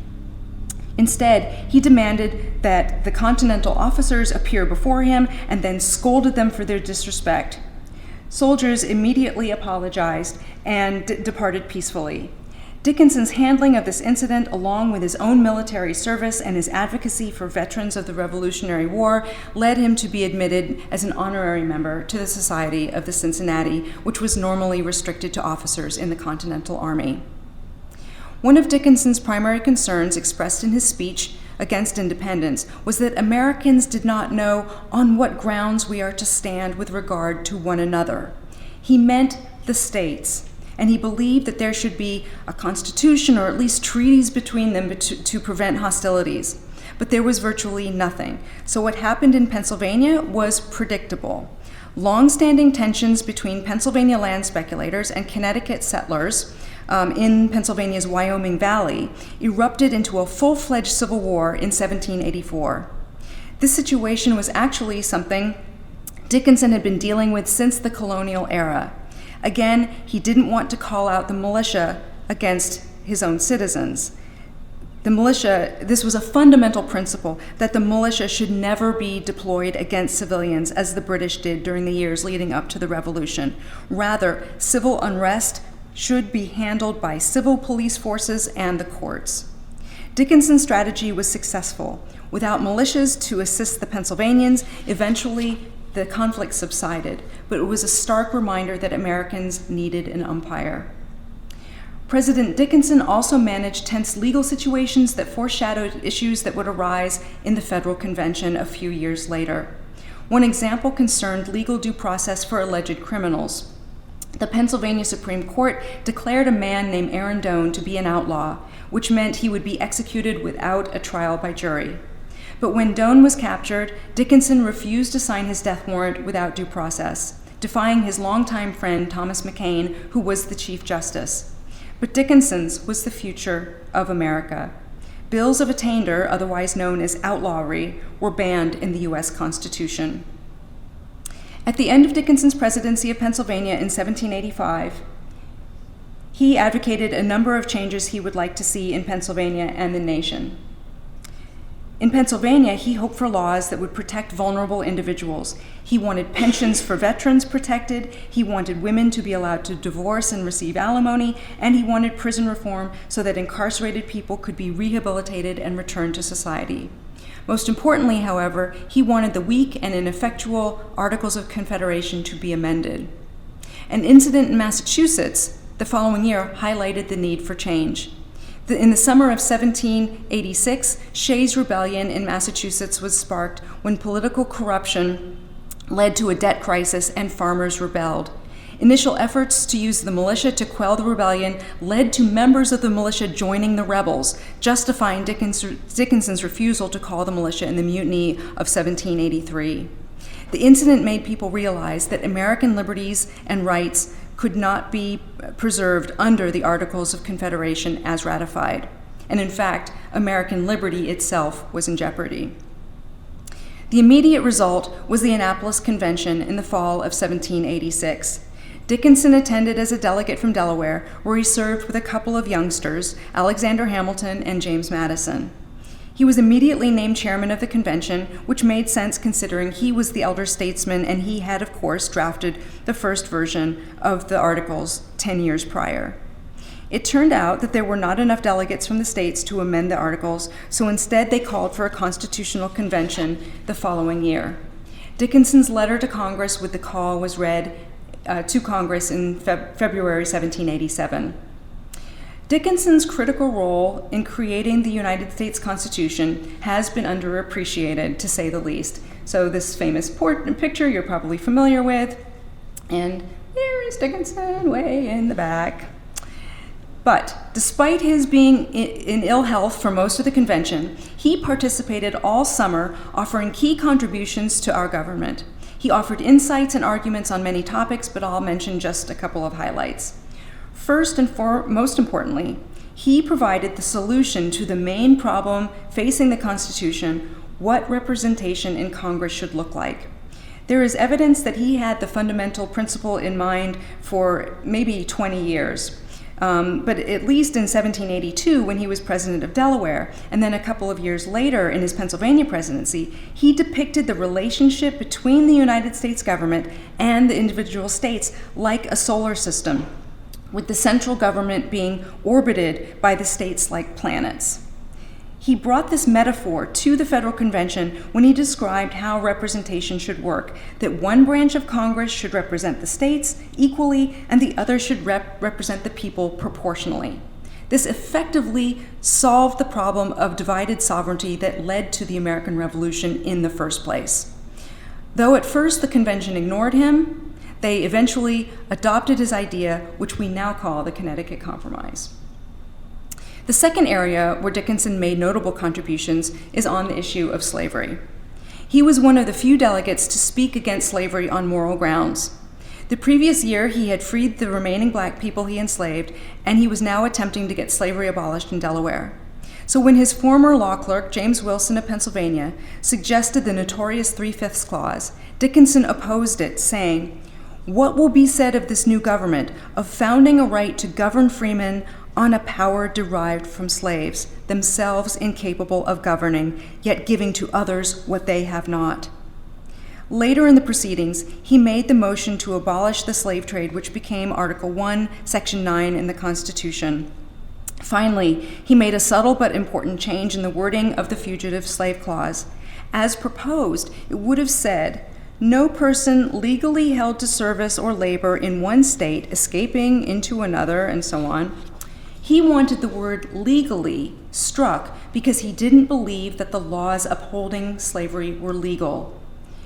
[SPEAKER 2] Instead, he demanded that the Continental officers appear before him and then scolded them for their disrespect. Soldiers immediately apologized and departed peacefully. Dickinson's handling of this incident, along with his own military service and his advocacy for veterans of the Revolutionary War, led him to be admitted as an honorary member to the Society of the Cincinnati, which was normally restricted to officers in the Continental Army. One of Dickinson's primary concerns expressed in his speech against independence was that Americans did not know on what grounds we are to stand with regard to one another. He meant the states, and he believed that there should be a constitution or at least treaties between them to prevent hostilities. But there was virtually nothing. So what happened in Pennsylvania was predictable. Long-standing tensions between Pennsylvania land speculators and Connecticut settlers in Pennsylvania's Wyoming Valley erupted into a full-fledged civil war in 1784. This situation was actually something Dickinson had been dealing with since the colonial era. Again, he didn't want to call out the militia against his own citizens. This was a fundamental principle that the militia should never be deployed against civilians as the British did during the years leading up to the Revolution. Rather, civil unrest should be handled by civil police forces and the courts. Dickinson's strategy was successful. Without militias to assist the Pennsylvanians, eventually the conflict subsided, but it was a stark reminder that Americans needed an umpire. President Dickinson also managed tense legal situations that foreshadowed issues that would arise in the Federal Convention a few years later. One example concerned legal due process for alleged criminals. The Pennsylvania Supreme Court declared a man named Aaron Doane to be an outlaw, which meant he would be executed without a trial by jury. But when Doane was captured, Dickinson refused to sign his death warrant without due process, defying his longtime friend Thomas McCain, who was the Chief Justice. But Dickinson's was the future of America. Bills of attainder, otherwise known as outlawry, were banned in the U.S. Constitution. At the end of Dickinson's presidency of Pennsylvania in 1785, he advocated a number of changes he would like to see in Pennsylvania and the nation. In Pennsylvania, he hoped for laws that would protect vulnerable individuals. He wanted pensions for veterans protected, he wanted women to be allowed to divorce and receive alimony, and he wanted prison reform so that incarcerated people could be rehabilitated and returned to society. Most importantly, however, he wanted the weak and ineffectual Articles of Confederation to be amended. An incident in Massachusetts the following year highlighted the need for change. In the summer of 1786, Shays' Rebellion in Massachusetts was sparked when political corruption led to a debt crisis and farmers rebelled. Initial efforts to use the militia to quell the rebellion led to members of the militia joining the rebels, justifying Dickinson's refusal to call the militia in the Mutiny of 1783. The incident made people realize that American liberties and rights could not be preserved under the Articles of Confederation as ratified. And in fact, American liberty itself was in jeopardy. The immediate result was the Annapolis Convention in the fall of 1786. Dickinson attended as a delegate from Delaware, where he served with a couple of youngsters, Alexander Hamilton and James Madison. He was immediately named chairman of the convention, which made sense considering he was the elder statesman and he had, of course, drafted the first version of the Articles 10 years prior. It turned out that there were not enough delegates from the states to amend the Articles, so instead they called for a constitutional convention the following year. Dickinson's letter to Congress with the call was read to Congress in February 1787. Dickinson's critical role in creating the United States Constitution has been underappreciated, to say the least. So this famous picture you're probably familiar with, and there is Dickinson way in the back. But despite his being in ill health for most of the convention, he participated all summer, offering key contributions to our government. He offered insights and arguments on many topics, but I'll mention just a couple of highlights. First and most importantly, he provided the solution to the main problem facing the Constitution: what representation in Congress should look like. There is evidence that he had the fundamental principle in mind for maybe 20 years. But at least in 1782, when he was president of Delaware, and then a couple of years later in his Pennsylvania presidency, he depicted the relationship between the United States government and the individual states like a solar system, with the central government being orbited by the states like planets. He brought this metaphor to the Federal Convention when he described how representation should work, that one branch of Congress should represent the states equally and the other should represent the people proportionally. This effectively solved the problem of divided sovereignty that led to the American Revolution in the first place. Though at first the convention ignored him, they eventually adopted his idea, which we now call the Connecticut Compromise. The second area where Dickinson made notable contributions is on the issue of slavery. He was one of the few delegates to speak against slavery on moral grounds. The previous year, he had freed the remaining black people he enslaved, and he was now attempting to get slavery abolished in Delaware. So when his former law clerk, James Wilson of Pennsylvania, suggested the notorious 3/5 clause, Dickinson opposed it, saying, "What will be said of this new government, of founding a right to govern freemen on a power derived from slaves, themselves incapable of governing, yet giving to others what they have not?" Later in the proceedings, he made the motion to abolish the slave trade, which became Article 1, Section 9 in the Constitution. Finally, he made a subtle but important change in the wording of the Fugitive Slave Clause. As proposed, it would have said, "No person legally held to service or labor in one state, escaping into another," and so on. He wanted the word legally struck because he didn't believe that the laws upholding slavery were legal.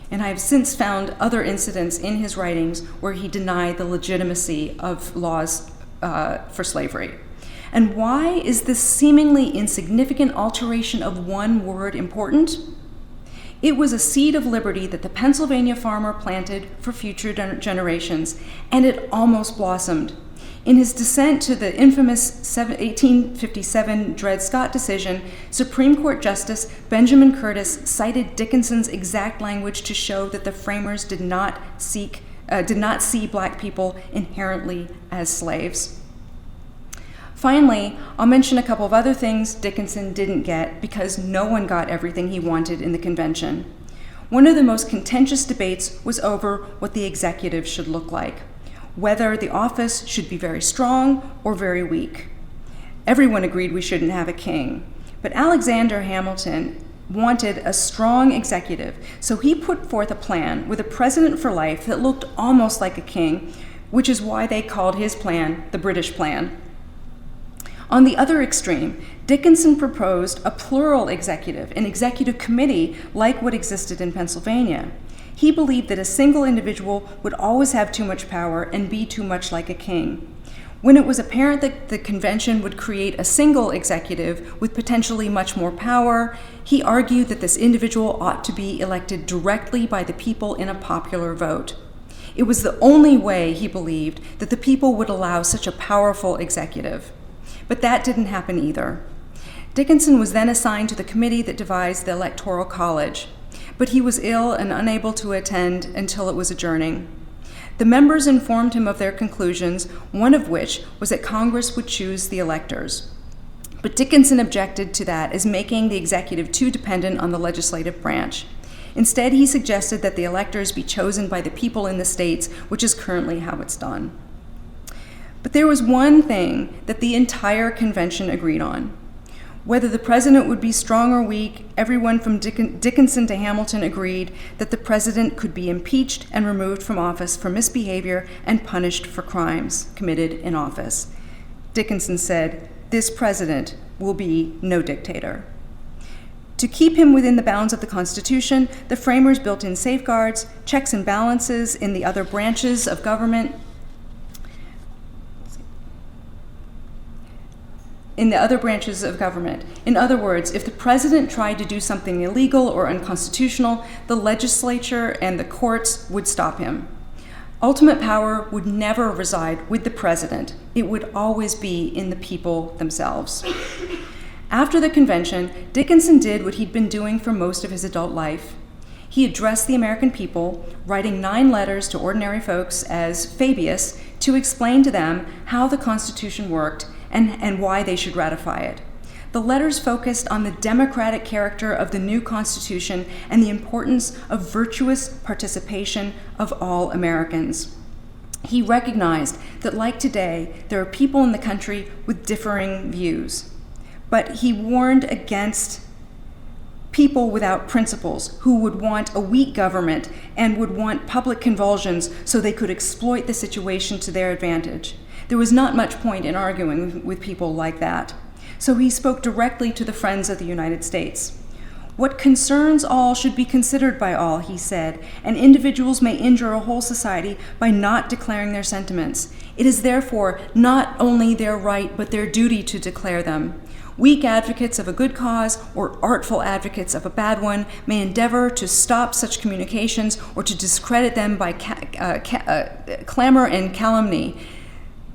[SPEAKER 2] And I have since found other incidents in his writings where he denied the legitimacy of laws for slavery. And why is this seemingly insignificant alteration of one word important? It was a seed of liberty that the Pennsylvania farmer planted for future generations, and it almost blossomed. In his dissent to the infamous 1857 Dred Scott decision, Supreme Court Justice Benjamin Curtis cited Dickinson's exact language to show that the framers did not see black people inherently as slaves. Finally, I'll mention a couple of other things Dickinson didn't get because no one got everything he wanted in the convention. One of the most contentious debates was over what the executive should look like, whether the office should be very strong or very weak. Everyone agreed we shouldn't have a king, but Alexander Hamilton wanted a strong executive, so he put forth a plan with a president for life that looked almost like a king, which is why they called his plan the British plan. On the other extreme, Dickinson proposed a plural executive, an executive committee like what existed in Pennsylvania. He believed that a single individual would always have too much power and be too much like a king. When it was apparent that the convention would create a single executive with potentially much more power, he argued that this individual ought to be elected directly by the people in a popular vote. It was the only way, he believed, that the people would allow such a powerful executive. But that didn't happen either. Dickinson was then assigned to the committee that devised the Electoral College, but he was ill and unable to attend until it was adjourning. The members informed him of their conclusions, one of which was that Congress would choose the electors. But Dickinson objected to that as making the executive too dependent on the legislative branch. Instead, he suggested that the electors be chosen by the people in the states, which is currently how it's done. But there was one thing that the entire convention agreed on. Whether the president would be strong or weak, everyone from Dickinson to Hamilton agreed that the president could be impeached and removed from office for misbehavior and punished for crimes committed in office. Dickinson said, "This president will be no dictator." To keep him within the bounds of the Constitution, the framers built in safeguards, checks and balances in the other branches of government. In other words, if the president tried to do something illegal or unconstitutional, the legislature and the courts would stop him. Ultimate power would never reside with the president. It would always be in the people themselves. After the convention, Dickinson did what he'd been doing for most of his adult life. He addressed the American people, writing 9 letters to ordinary folks as Fabius to explain to them how the Constitution worked and why they should ratify it. The letters focused on the democratic character of the new Constitution and the importance of virtuous participation of all Americans. He recognized that, like today, there are people in the country with differing views. But he warned against people without principles who would want a weak government and would want public convulsions so they could exploit the situation to their advantage. There was not much point in arguing with people like that. So he spoke directly to the friends of the United States. "What concerns all should be considered by all," he said, "and individuals may injure a whole society by not declaring their sentiments. It is therefore not only their right but their duty to declare them. Weak advocates of a good cause or artful advocates of a bad one may endeavor to stop such communications or to discredit them by clamor and calumny.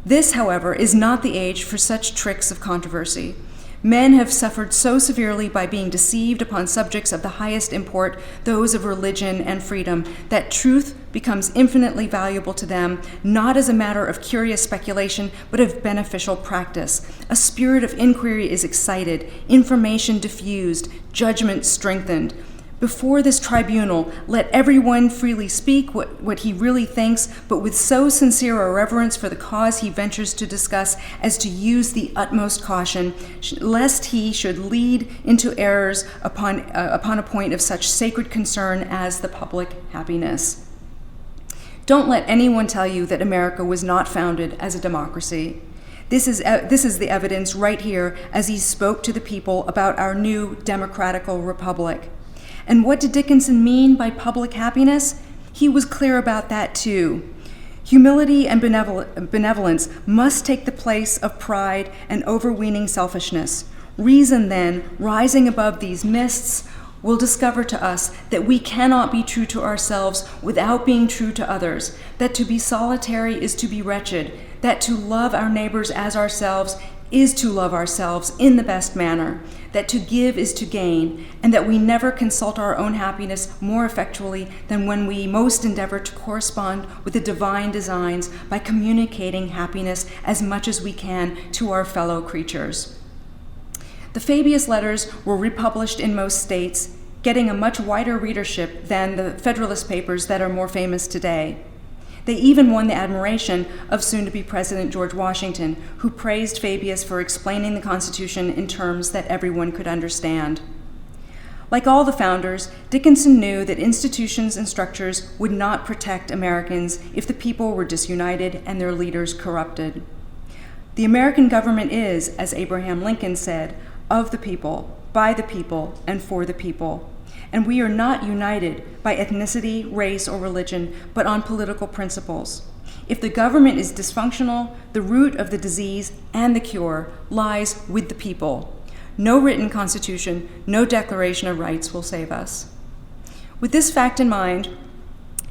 [SPEAKER 2] This, however, is not the age for such tricks of controversy. Men have suffered so severely by being deceived upon subjects of the highest import, those of religion and freedom, that truth becomes infinitely valuable to them, not as a matter of curious speculation, but of beneficial practice. A spirit of inquiry is excited, information diffused, judgment strengthened. Before this tribunal, let everyone freely speak what he really thinks, but with so sincere a reverence for the cause he ventures to discuss as to use the utmost caution, lest he should lead into errors upon a point of such sacred concern as the public happiness. Don't let anyone tell you that America was not founded as a democracy. This is the evidence right here as he spoke to the people about our new democratical republic. And what did Dickinson mean by public happiness? He was clear about that too. Humility and benevolence must take the place of pride and overweening selfishness. Reason, then, rising above these mists, will discover to us that we cannot be true to ourselves without being true to others, that to be solitary is to be wretched, that to love our neighbors as ourselves is to love ourselves in the best manner, that to give is to gain, and that we never consult our own happiness more effectually than when we most endeavor to correspond with the divine designs by communicating happiness as much as we can to our fellow creatures. The Fabius letters were republished in most states, getting a much wider readership than the Federalist Papers that are more famous today. They even won the admiration of soon-to-be President George Washington, who praised Fabius for explaining the Constitution in terms that everyone could understand. Like all the founders, Dickinson knew that institutions and structures would not protect Americans if the people were disunited and their leaders corrupted. The American government is, as Abraham Lincoln said, of the people, by the people, and for the people. And we are not united by ethnicity, race, or religion, but on political principles. If the government is dysfunctional, the root of the disease and the cure lies with the people. No written constitution, no declaration of rights will save us. With this fact in mind,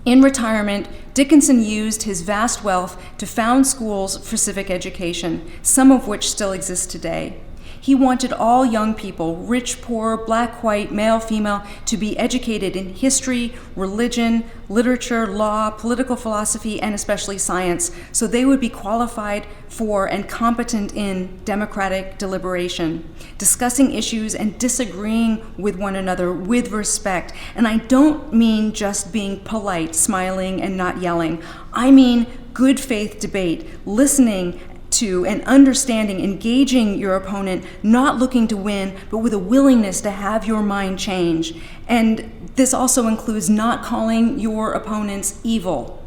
[SPEAKER 2] in retirement, Dickinson used his vast wealth to found schools for civic education, some of which still exist today. He wanted all young people, rich, poor, black, white, male, female, to be educated in history, religion, literature, law, political philosophy, and especially science, so they would be qualified for and competent in democratic deliberation, discussing issues and disagreeing with one another with respect. And I don't mean just being polite, smiling, and not yelling. I mean good faith debate, listening to and understanding, engaging your opponent, not looking to win, but with a willingness to have your mind change. And this also includes not calling your opponents evil.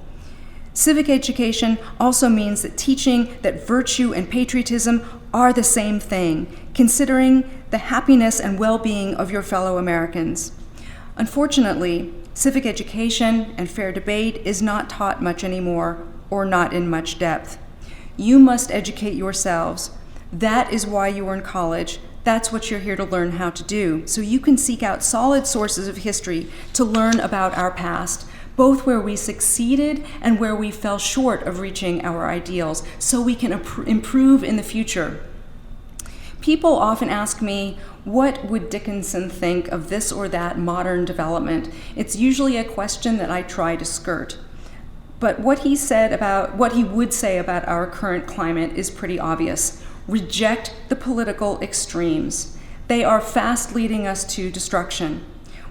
[SPEAKER 2] Civic education also means that teaching that virtue and patriotism are the same thing, considering the happiness and well-being of your fellow Americans. Unfortunately, civic education and fair debate is not taught much anymore, or not in much depth. You must educate yourselves. That is why you are in college. That's what you're here to learn how to do. So you can seek out solid sources of history to learn about our past, both where we succeeded and where we fell short of reaching our ideals, so we can improve in the future. People often ask me, what would Dickinson think of this or that modern development? It's usually a question that I try to skirt. But what he would say about our current climate is pretty obvious. Reject the political extremes. They are fast leading us to destruction.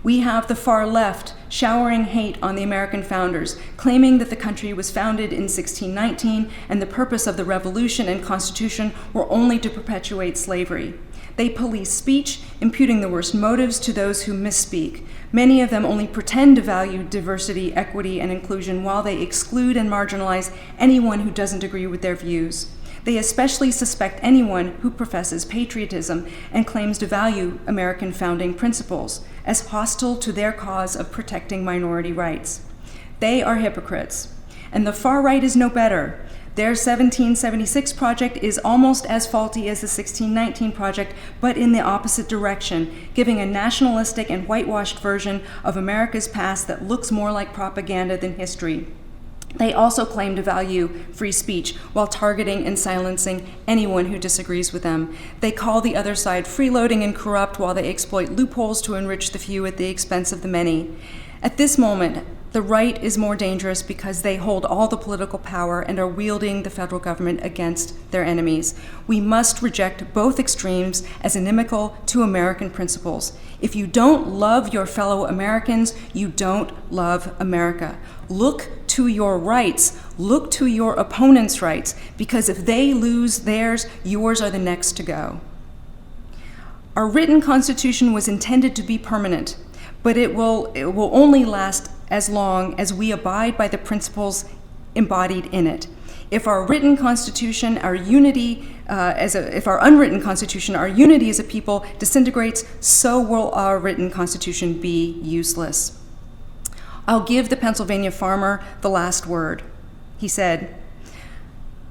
[SPEAKER 2] We have the far left showering hate on the American founders, claiming that the country was founded in 1619 and the purpose of the Revolution and Constitution were only to perpetuate slavery. They police speech, imputing the worst motives to those who misspeak. Many of them only pretend to value diversity, equity, and inclusion while they exclude and marginalize anyone who doesn't agree with their views. They especially suspect anyone who professes patriotism and claims to value American founding principles as hostile to their cause of protecting minority rights. They are hypocrites, and the far right is no better. Their 1776 project is almost as faulty as the 1619 project, but in the opposite direction, giving a nationalistic and whitewashed version of America's past that looks more like propaganda than history. They also claim to value free speech while targeting and silencing anyone who disagrees with them. They call the other side freeloading and corrupt while they exploit loopholes to enrich the few at the expense of the many. At this moment, the right is more dangerous because they hold all the political power and are wielding the federal government against their enemies. We must reject both extremes as inimical to American principles. If you don't love your fellow Americans, you don't love America. Look to your rights. Look to your opponent's rights, because if they lose theirs, yours are the next to go. Our written Constitution was intended to be permanent, but it will only last as long as we abide by the principles embodied in it. If our written Constitution, our unity if our unwritten Constitution, our unity as a people disintegrates, so will our written Constitution be useless. I'll give the Pennsylvania farmer the last word. He said,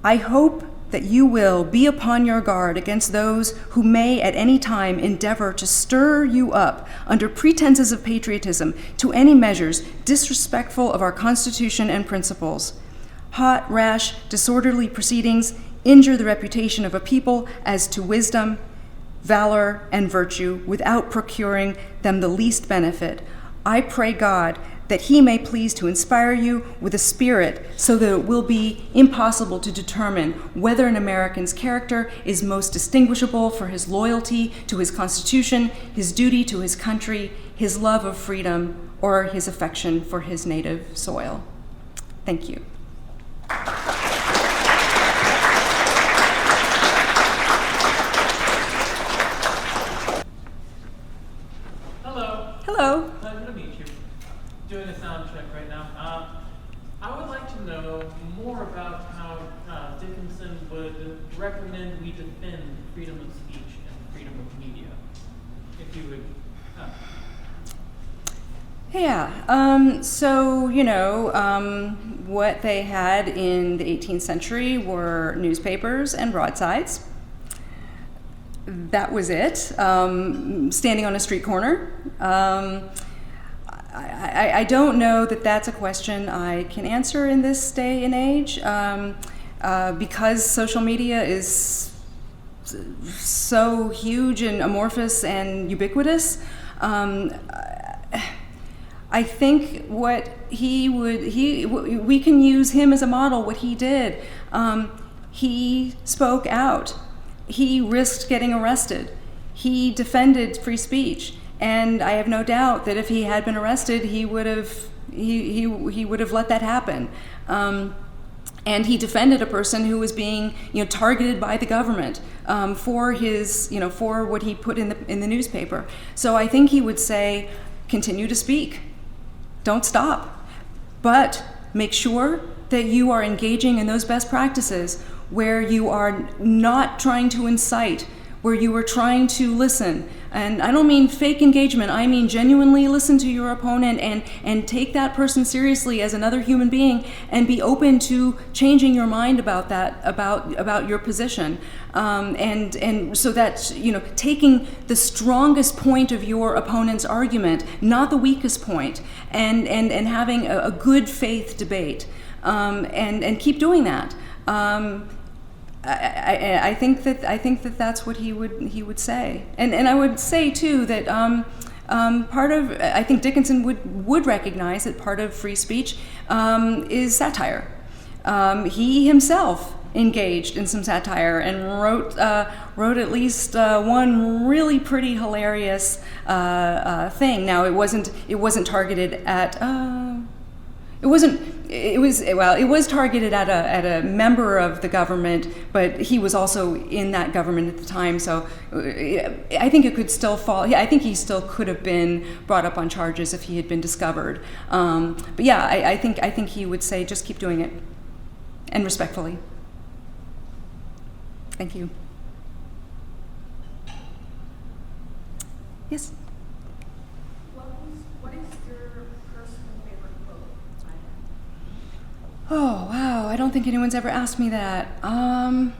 [SPEAKER 2] "I hope that you will be upon your guard against those who may at any time endeavor to stir you up under pretenses of patriotism to any measures disrespectful of our Constitution and principles. Hot, rash, disorderly proceedings injure the reputation of a people as to wisdom, valor, and virtue without procuring them the least benefit. I pray God that he may please to inspire you with a spirit so that it will be impossible to determine whether an American's character is most distinguishable for his loyalty to his Constitution, his duty to his country, his love of freedom, or his affection for his native soil." Thank you.
[SPEAKER 3] Hello.
[SPEAKER 2] Hello.
[SPEAKER 3] Pleasure to meet you. Doing a sound check right now. I would like to know more about how Dickinson would recommend we defend freedom of speech and freedom of media. If you would.
[SPEAKER 2] What they had in the 18th century were newspapers and broadsides. That was it. Standing on a street corner. I don't know that that's a question I can answer in this day and age because social media is so huge and amorphous and ubiquitous. I think we can use him as a model, what he did. He spoke out. He risked getting arrested. He defended free speech. And I have no doubt that if he had been arrested, he would have let that happen. And he defended a person who was being, targeted by the government for his, for what he put in the newspaper. So I think he would say, continue to speak, don't stop, but make sure that you are engaging in those best practices where you are not trying to incite, where you are trying to listen. And I don't mean fake engagement, I mean genuinely listen to your opponent and take that person seriously as another human being and be open to changing your mind about that, about your position. And so that, taking the strongest point of your opponent's argument, not the weakest point, and having a good faith debate, and keep doing that. I think that that's what he would say, and I would say too that I think Dickinson would recognize that part of free speech is satire. He himself engaged in some satire and wrote at least one really pretty hilarious thing. Now it wasn't targeted at. It was targeted at a member of the government, but he was also in that government at the time, so I think it could still fall. Yeah, I think he still could have been brought up on charges if he had been discovered. But yeah, I think he would say just keep doing it, and respectfully. Thank you. Yes. Oh, wow, I don't think anyone's ever asked me that. Wow.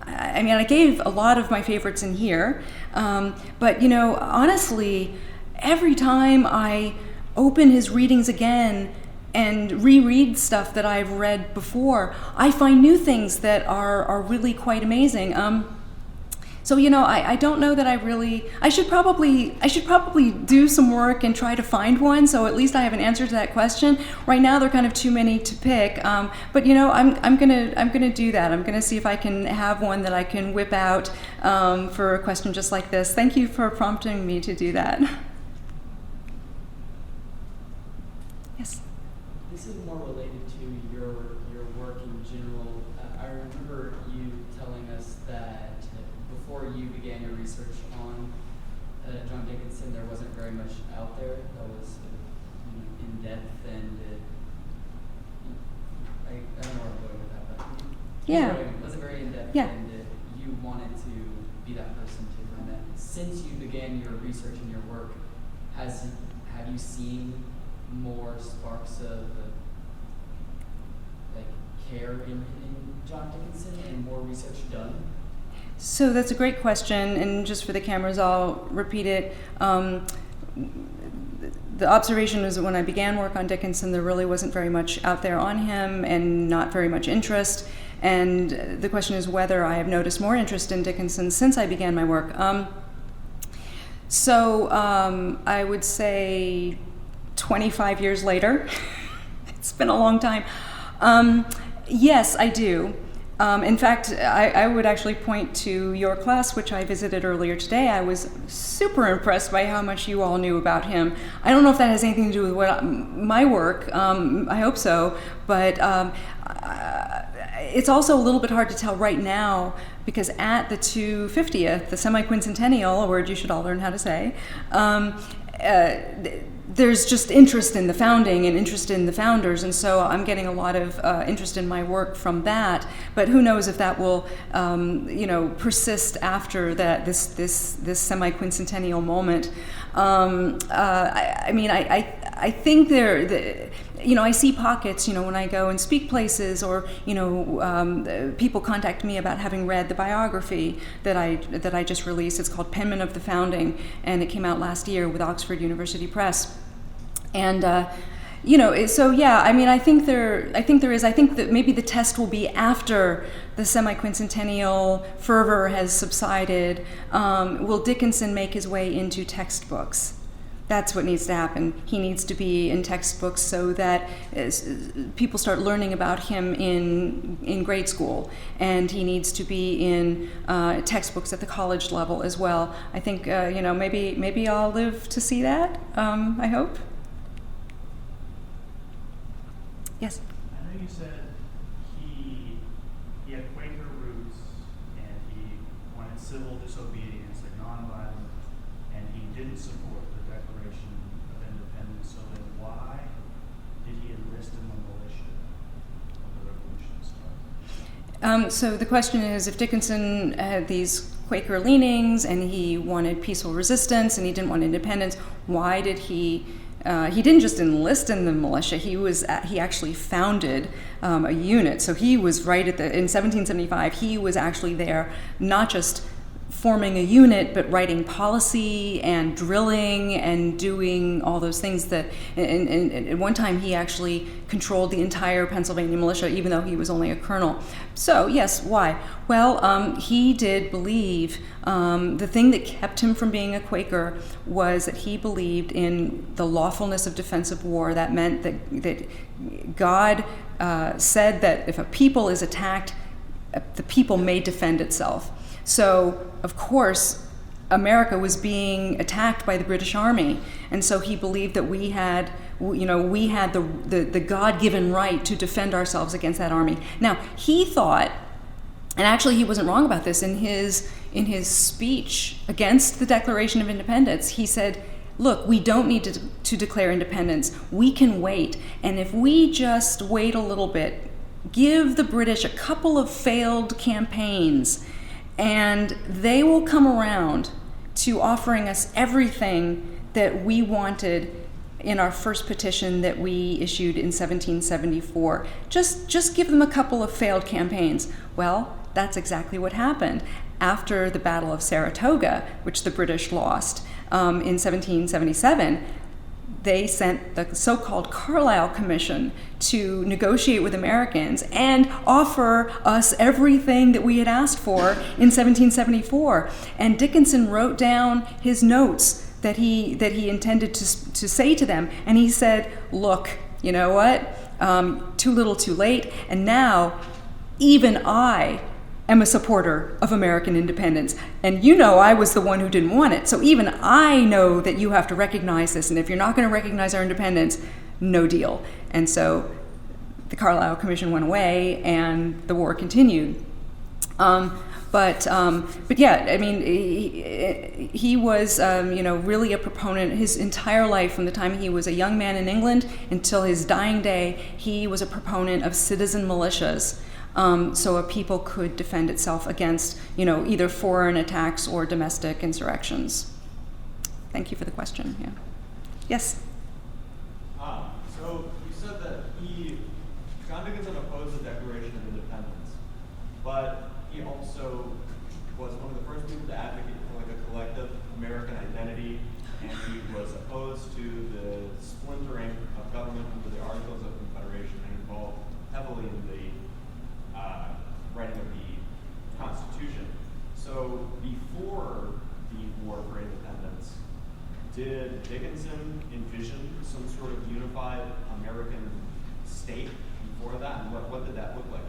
[SPEAKER 2] I mean, I gave a lot of my favorites in here, but, honestly, every time I open his readings again and reread stuff that I've read before, I find new things that are really quite amazing. So, I don't know that I should probably do some work and try to find one, so at least I have an answer to that question. Right now, there are kind of too many to pick, but I'm gonna do that. I'm gonna see if I can have one that I can whip out for a question just like this. Thank you for prompting me to do that. Yes.
[SPEAKER 4] This is more related to your work in general. I remember you telling us that before you began your research on John Dickinson, there wasn't very much out there that was in depth, and I don't know where I'm going with that, but
[SPEAKER 2] Yeah.
[SPEAKER 4] It wasn't very in depth,
[SPEAKER 2] Yeah.
[SPEAKER 4] and you wanted to be that person to find that. Since you began your research and your work, have you seen more sparks of care in John Dickinson and more research done?
[SPEAKER 2] So that's a great question, and just for the cameras, I'll repeat it. The observation was that when I began work on Dickinson, there really wasn't very much out there on him and not very much interest. And the question is whether I have noticed more interest in Dickinson since I began my work. I would say 25 years later. It's been a long time. Yes, I do. In fact, I would actually point to your class, which I visited earlier today. I was super impressed by how much you all knew about him. I don't know if that has anything to do with my work. I hope so. But it's also a little bit hard to tell right now because at the 250th, the semi-quincentennial, a word you should all learn how to say, there's just interest in the founding and interest in the founders, and so I'm getting a lot of interest in my work from that. But who knows if that will, persist after that this semi-quincentennial moment. I think I see pockets, when I go and speak places, or people contact me about having read the biography that I just released. It's called Penman of the Founding, and it came out last year with Oxford University Press. And So yeah, I mean, I think there is. I think that maybe the test will be after the semi-quincentennial fervor has subsided. Will Dickinson make his way into textbooks? That's what needs to happen. He needs to be in textbooks so that people start learning about him in grade school, and he needs to be in textbooks at the college level as well. I think maybe I'll live to see that. I hope. Yes.
[SPEAKER 5] I know you said he had Quaker roots, and he wanted civil disobedience and nonviolence, and he didn't support the Declaration of Independence. So then, why did he enlist in the militia when the Revolution started?
[SPEAKER 2] So the question is, if Dickinson had these Quaker leanings and he wanted peaceful resistance and he didn't want independence, why did he? He didn't just enlist in the militia. He actually founded a unit. So he was right in 1775. He was actually there, not just forming a unit, but writing policy and drilling and doing all those things that. And at one time, he actually controlled the entire Pennsylvania militia, even though he was only a colonel. So yes, why? Well, he did believe the thing that kept him from being a Quaker was that he believed in the lawfulness of defensive war. That meant that God said that if a people is attacked, the people may defend itself. So, of course, America was being attacked by the British Army, and so he believed that we had the God-given right to defend ourselves against that army. Now, he thought, and actually he wasn't wrong about this, in his speech against the Declaration of Independence, he said, look, we don't need to declare independence. We can wait, and if we just wait a little bit, give the British a couple of failed campaigns, and they will come around to offering us everything that we wanted in our first petition that we issued in 1774. Just give them a couple of failed campaigns. Well, that's exactly what happened. After the Battle of Saratoga, which the British lost in 1777, they sent the so-called Carlisle Commission to negotiate with Americans and offer us everything that we had asked for in 1774. And Dickinson wrote down his notes that he intended to say to them, and he said, look, you know what, too little too late, and now even I am a supporter of American independence. And I was the one who didn't want it. So even I know that you have to recognize this. And if you're not going to recognize our independence, no deal. And so the Carlisle Commission went away and the war continued. But yeah, I mean, he was, really a proponent his entire life, from the time he was a young man in England until his dying day. He was a proponent of citizen militias. So a people could defend itself against, either foreign attacks or domestic insurrections. Thank you for the question. Yeah. Yes.
[SPEAKER 6] So you said that John Dickinson opposed the Declaration of Independence, but he also was one of the first people to advocate for a collective American identity, and he was opposed to the splintering of government under the Articles of Confederation and involved heavily in the writing of the Constitution. So before the War for Independence, did Dickinson envision some sort of unified American state before that, and what did that look like?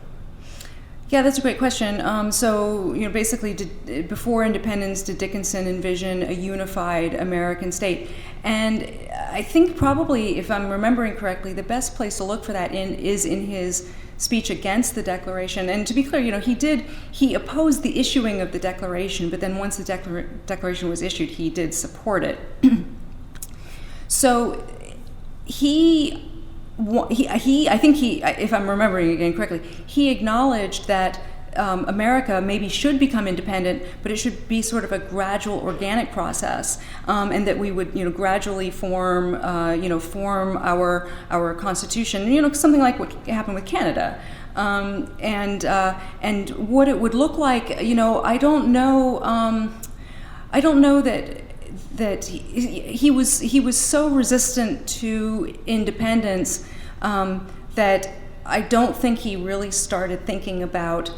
[SPEAKER 2] Yeah, that's a great question. Basically, before independence, did Dickinson envision a unified American state? And I think probably, if I'm remembering correctly, the best place to look for that is in his speech against the Declaration. And to be clear, he opposed the issuing of the Declaration, but then once the Declaration was issued, he did support it. So if I'm remembering again correctly, he acknowledged that America maybe should become independent, but it should be sort of a gradual, organic process, and that we would, gradually form our constitution, something like what happened with Canada, and what it would look like, I don't know that he was so resistant to independence that I don't think he really started thinking about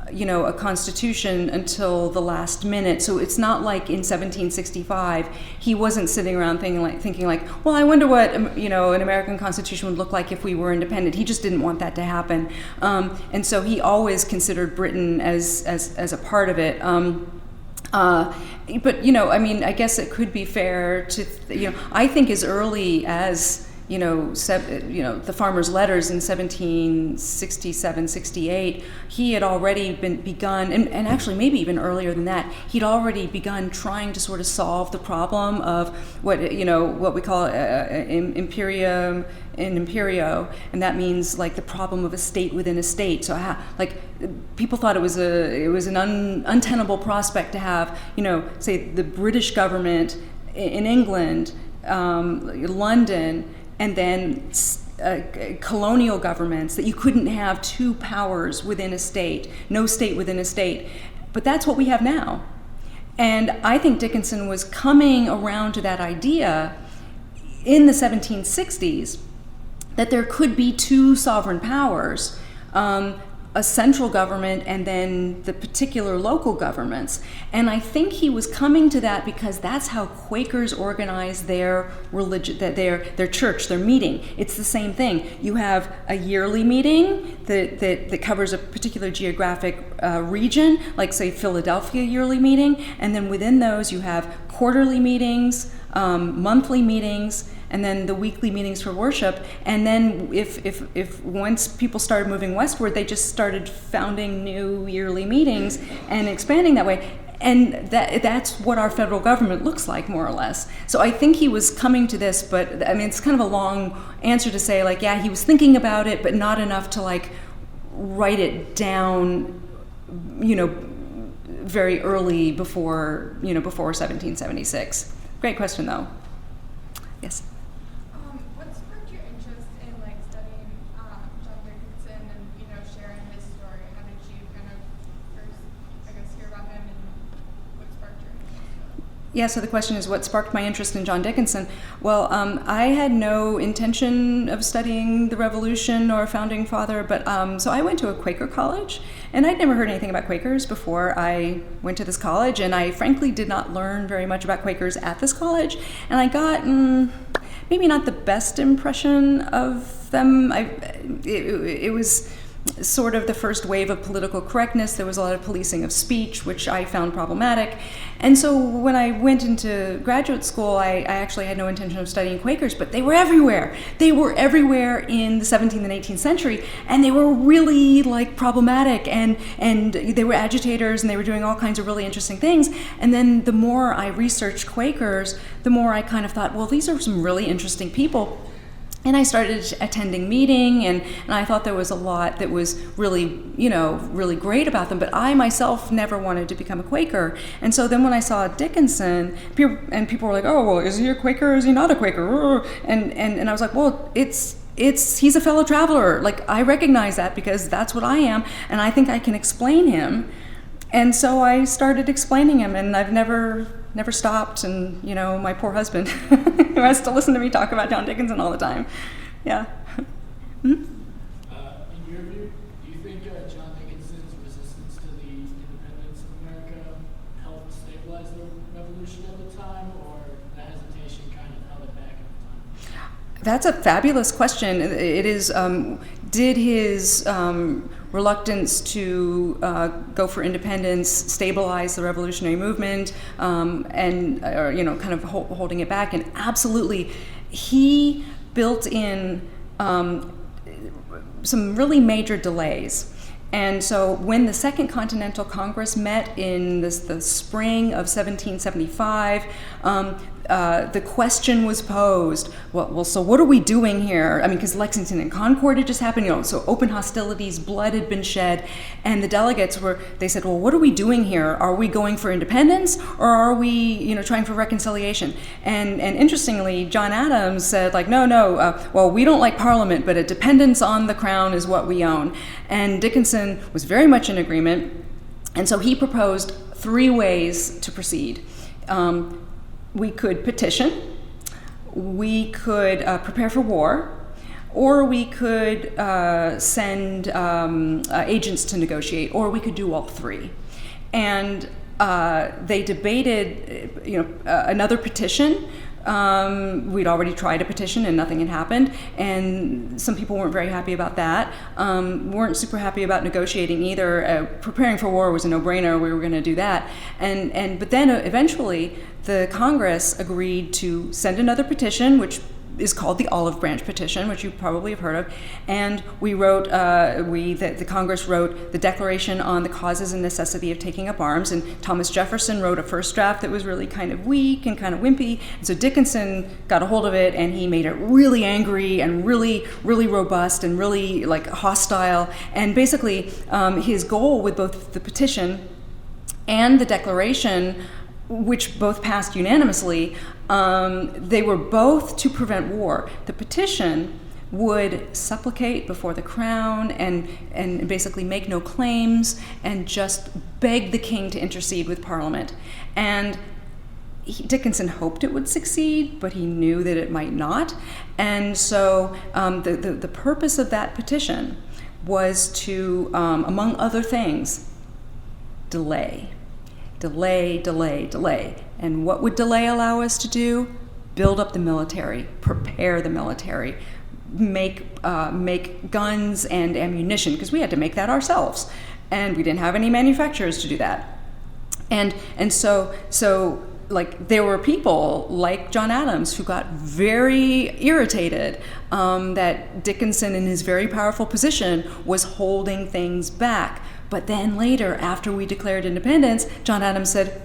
[SPEAKER 2] a constitution until the last minute. So it's not like in 1765 he wasn't sitting around thinking like, well, I wonder what an American constitution would look like if we were independent. He just didn't want that to happen, and so he always considered Britain as a part of it. But I guess it could be fair to I think as early as the Farmer's Letters in 1767, 68, he had already begun, and actually maybe even earlier than that, he'd already begun trying to sort of solve the problem of what we call imperium in imperio, and that means like the problem of a state within a state. So people thought it was an untenable prospect to have say the British government in England, London, and then colonial governments, that you couldn't have two powers within a state, no state within a state. But that's what we have now. And I think Dickinson was coming around to that idea in the 1760s that there could be two sovereign powers, a central government and then the particular local governments. And I think he was coming to that because that's how Quakers organize their religion, their church, their meeting. It's the same thing. You have a yearly meeting that covers a particular geographic region, like say Philadelphia yearly meeting, and then within those you have quarterly meetings, monthly meetings, and then the weekly meetings for worship. And then if once people started moving westward, they just started founding new yearly meetings and expanding that way. And that's what our federal government looks like, more or less. So I think he was coming to this, but it's kind of a long answer to say, like, yeah, he was thinking about it, but not enough to like write it down, very early before 1776. Great question, though. Yes.
[SPEAKER 7] What sparked your interest in studying John Dickinson and sharing his story? How did you kind of first, hear about him, and what sparked your interest?
[SPEAKER 2] Yeah. So the question is, what sparked my interest in John Dickinson? Well, I had no intention of studying the Revolution or founding father, but so I went to a Quaker college, and I'd never heard anything about Quakers before I went to this college, and I frankly did not learn very much about Quakers at this college, and I got maybe not the best impression of them. It was sort of the first wave of political correctness. There was a lot of policing of speech, which I found problematic. And so when I went into graduate school, I actually had no intention of studying Quakers, but they were everywhere. They were everywhere in the 17th and 18th century, and they were really problematic, and they were agitators, and they were doing all kinds of really interesting things. And then the more I researched Quakers, the more I kind of thought, well, these are some really interesting people. And I started attending meeting, and I thought there was a lot that was really, really great about them. But I myself never wanted to become a Quaker. And so then when I saw Dickinson, people were like, "Oh, well, is he a Quaker? Or is he not a Quaker?" And I was like, "Well, he's a fellow traveler. I recognize that because that's what I am, and I think I can explain him." And so I started explaining him, and I've never stopped. And my poor husband who has to listen to me talk about John Dickinson all the time. Yeah.
[SPEAKER 8] In your view, do you think John Dickinson's resistance to the independence of America helped stabilize the revolution at the time, or the hesitation kind of held it back at the time?
[SPEAKER 2] That's a fabulous question. It is. Did his reluctance to go for independence stabilize the revolutionary movement, and kind of holding it back? And absolutely, he built in some really major delays. And so when the Second Continental Congress met in the spring of 1775, the question was posed, well, so what are we doing here? Because Lexington and Concord had just happened, so open hostilities, blood had been shed, and the delegates they said, well, what are we doing here? Are we going for independence, or are we, trying for reconciliation? And interestingly, John Adams said, no, well, we don't like Parliament, but a dependence on the crown is what we own. And Dickinson was very much in agreement, and so he proposed 3 ways to proceed. we could petition, we could prepare for war, or we could send agents to negotiate, or we could do all three. And they debated, another petition. We'd already tried a petition and nothing had happened, and some people weren't very happy about that. Weren't super happy about negotiating either. Preparing for war was a no-brainer. We were going to do that, but then eventually the Congress agreed to send another petition, which is called the Olive Branch Petition, which you probably have heard of, and we wrote, the Congress wrote the Declaration on the Causes and Necessity of Taking Up Arms, and Thomas Jefferson wrote a first draft that was really kind of weak and kind of wimpy, and so Dickinson got a hold of it, and he made it really angry and really, really robust and really like hostile, and basically his goal with both the petition and the Declaration, which both passed unanimously, they were both to prevent war. The petition would supplicate before the crown and basically make no claims and just beg the king to intercede with Parliament. And Dickinson hoped it would succeed, but he knew that it might not. And so the purpose of that petition was to, among other things, delay. And what would delay allow us to do? Build up the military, prepare the military, make guns and ammunition, because we had to make that ourselves, and we didn't have any manufacturers to do that. And so like there were people like John Adams who got very irritated that Dickinson, in his very powerful position, was holding things back. But then later, after we declared independence, John Adams said,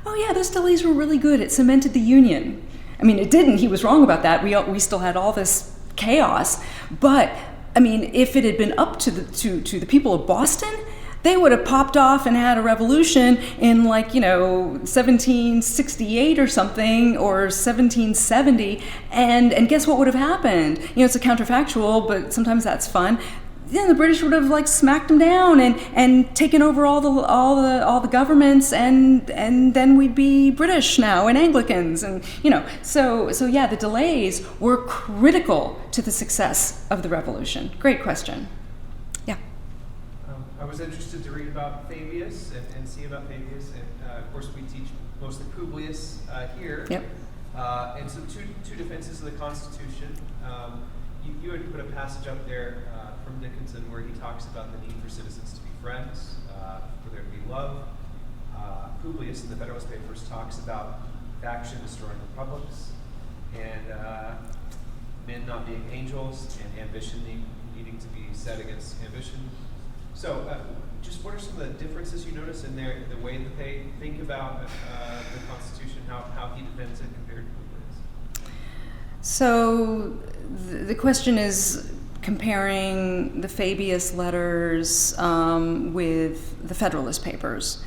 [SPEAKER 2] "Oh yeah, those delays were really good. It cemented the Union." I mean, it didn't. He was wrong about that. We still had all this chaos. But I mean, if it had been up to the people of Boston, they would have popped off and had a revolution in 1768 or something, or 1770. And guess what would have happened? It's a counterfactual, but sometimes that's fun. The British would have smacked them down and taken over all the governments, and then we'd be British now and Anglicans, and so yeah, the delays were critical to the success of the revolution. Great question. Yeah.
[SPEAKER 1] I was interested to read about Fabius and see about Fabius, and of course we teach mostly Publius here.
[SPEAKER 2] Yep.
[SPEAKER 1] And so two defenses of the Constitution. You had put a passage up there from Dickinson where he talks about the need for citizens to be friends, for there to be love. Publius in the Federalist Papers talks about faction destroying republics, and men not being angels, and ambition needing to be set against ambition. So just what are some of the differences you notice in the way that they think about the Constitution, how he defends it compared to Publius?
[SPEAKER 2] So the question is comparing the Fabius letters with the Federalist Papers.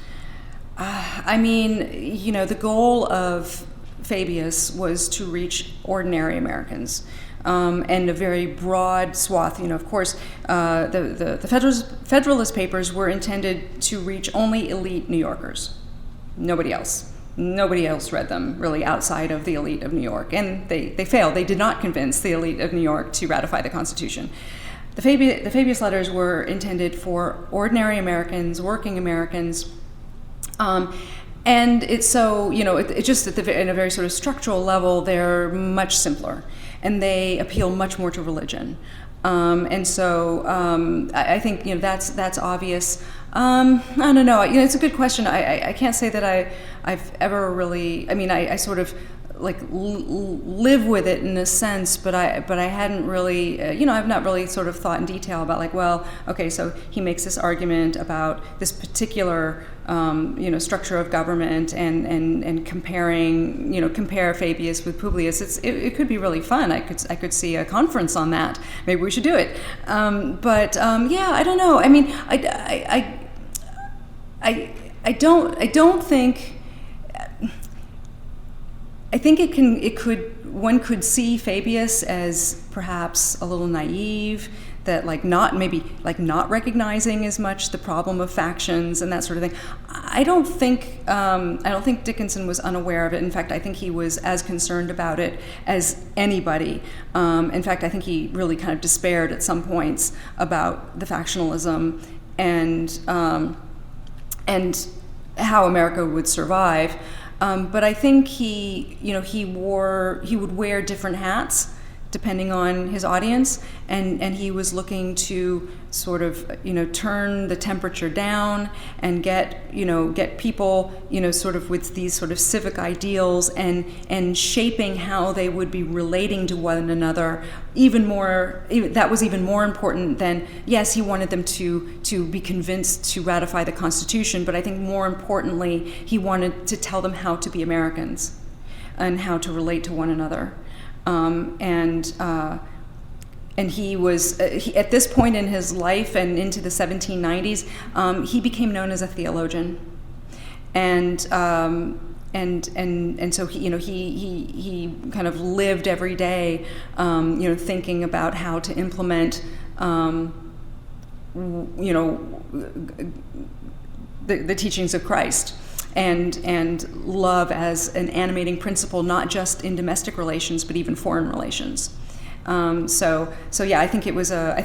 [SPEAKER 2] The goal of Fabius was to reach ordinary Americans, and a very broad swath. Of course, the Federalist Papers were intended to reach only elite New Yorkers, nobody else. Nobody else read them, really, outside of the elite of New York. And they failed. They did not convince the elite of New York to ratify the Constitution. The Fabius letters were intended for ordinary Americans, working Americans. And it's so, it's just in a very sort of structural level, they're much simpler. And they appeal much more to religion. I think that's obvious. I don't know. It's a good question. I can't say that I've ever really. I sort of live with it in a sense, but I hadn't really. I've not really sort of thought in detail about okay, so he makes this argument about this particular structure of government and comparing compare Fabius with Publius. It could be really fun. I could see a conference on that. Maybe we should do it. I don't know. I don't think. I think one could see Fabius as perhaps a little naive, that not recognizing as much the problem of factions and that sort of thing. I don't think Dickinson was unaware of it. In fact, I think he was as concerned about it as anybody. In fact, I think he really kind of despaired at some points about the factionalism and how America would survive. But I think he would wear different hats depending on his audience, and he was looking to sort of turn the temperature down and get people sort of with these sort of civic ideals and shaping how they would be relating to one another. That was even more important than, yes, he wanted them to be convinced to ratify the Constitution, but I think more importantly he wanted to tell them how to be Americans and how to relate to one another. And he was at this point in his life and into the 1790s, he became known as a theologian, and so he kind of lived every day, thinking about how to implement the teachings of Christ. And love as an animating principle, not just in domestic relations, but even foreign relations. So yeah, I think it was a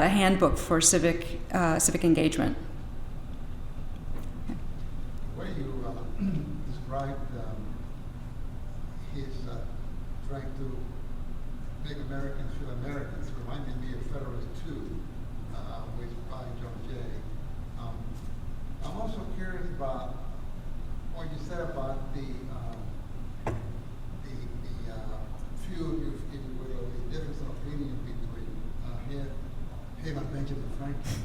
[SPEAKER 2] handbook for civic engagement.
[SPEAKER 9] The way you described his trying to make Americans feel Americans reminded me of Federalist 2, which by John Jay. I'm also curious about what you said about the feud, if you will, the difference of opinion between him and Benjamin Franklin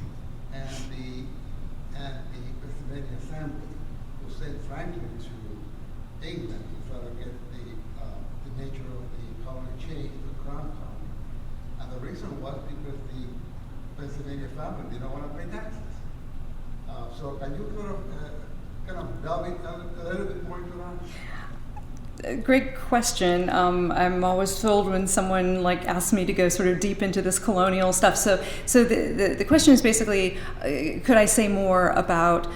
[SPEAKER 9] and the Pennsylvania Assembly, who sent Franklin to England to try to get the nature of the colony changed to a crown colony. And the reason was because the Pennsylvania family didn't want to pay taxes. So can you kind of delve in a little bit more into that?
[SPEAKER 2] Great question. I'm always thrilled when someone asks me to go sort of deep into this colonial stuff. So the question is basically, could I say more about?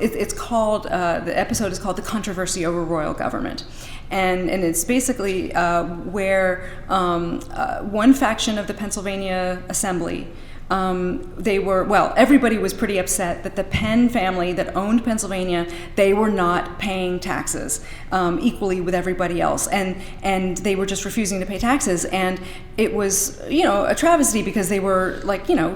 [SPEAKER 2] It's called the episode is called "The Controversy Over Royal Government," and it's basically where one faction of the Pennsylvania Assembly. Everybody was pretty upset that the Penn family that owned Pennsylvania, they were not paying taxes equally with everybody else, and they were just refusing to pay taxes, and it was a travesty because they were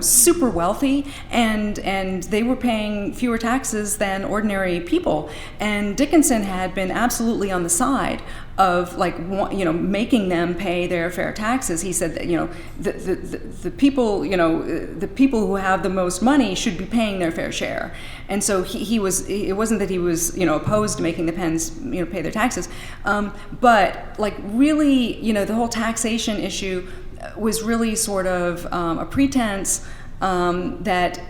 [SPEAKER 2] super wealthy and they were paying fewer taxes than ordinary people, and Dickinson had been absolutely on the side of making them pay their fair taxes. He said that the people the people who have the most money should be paying their fair share, and so he was. It wasn't that he was opposed to making the Penns pay their taxes, but really the whole taxation issue was really sort of a pretense that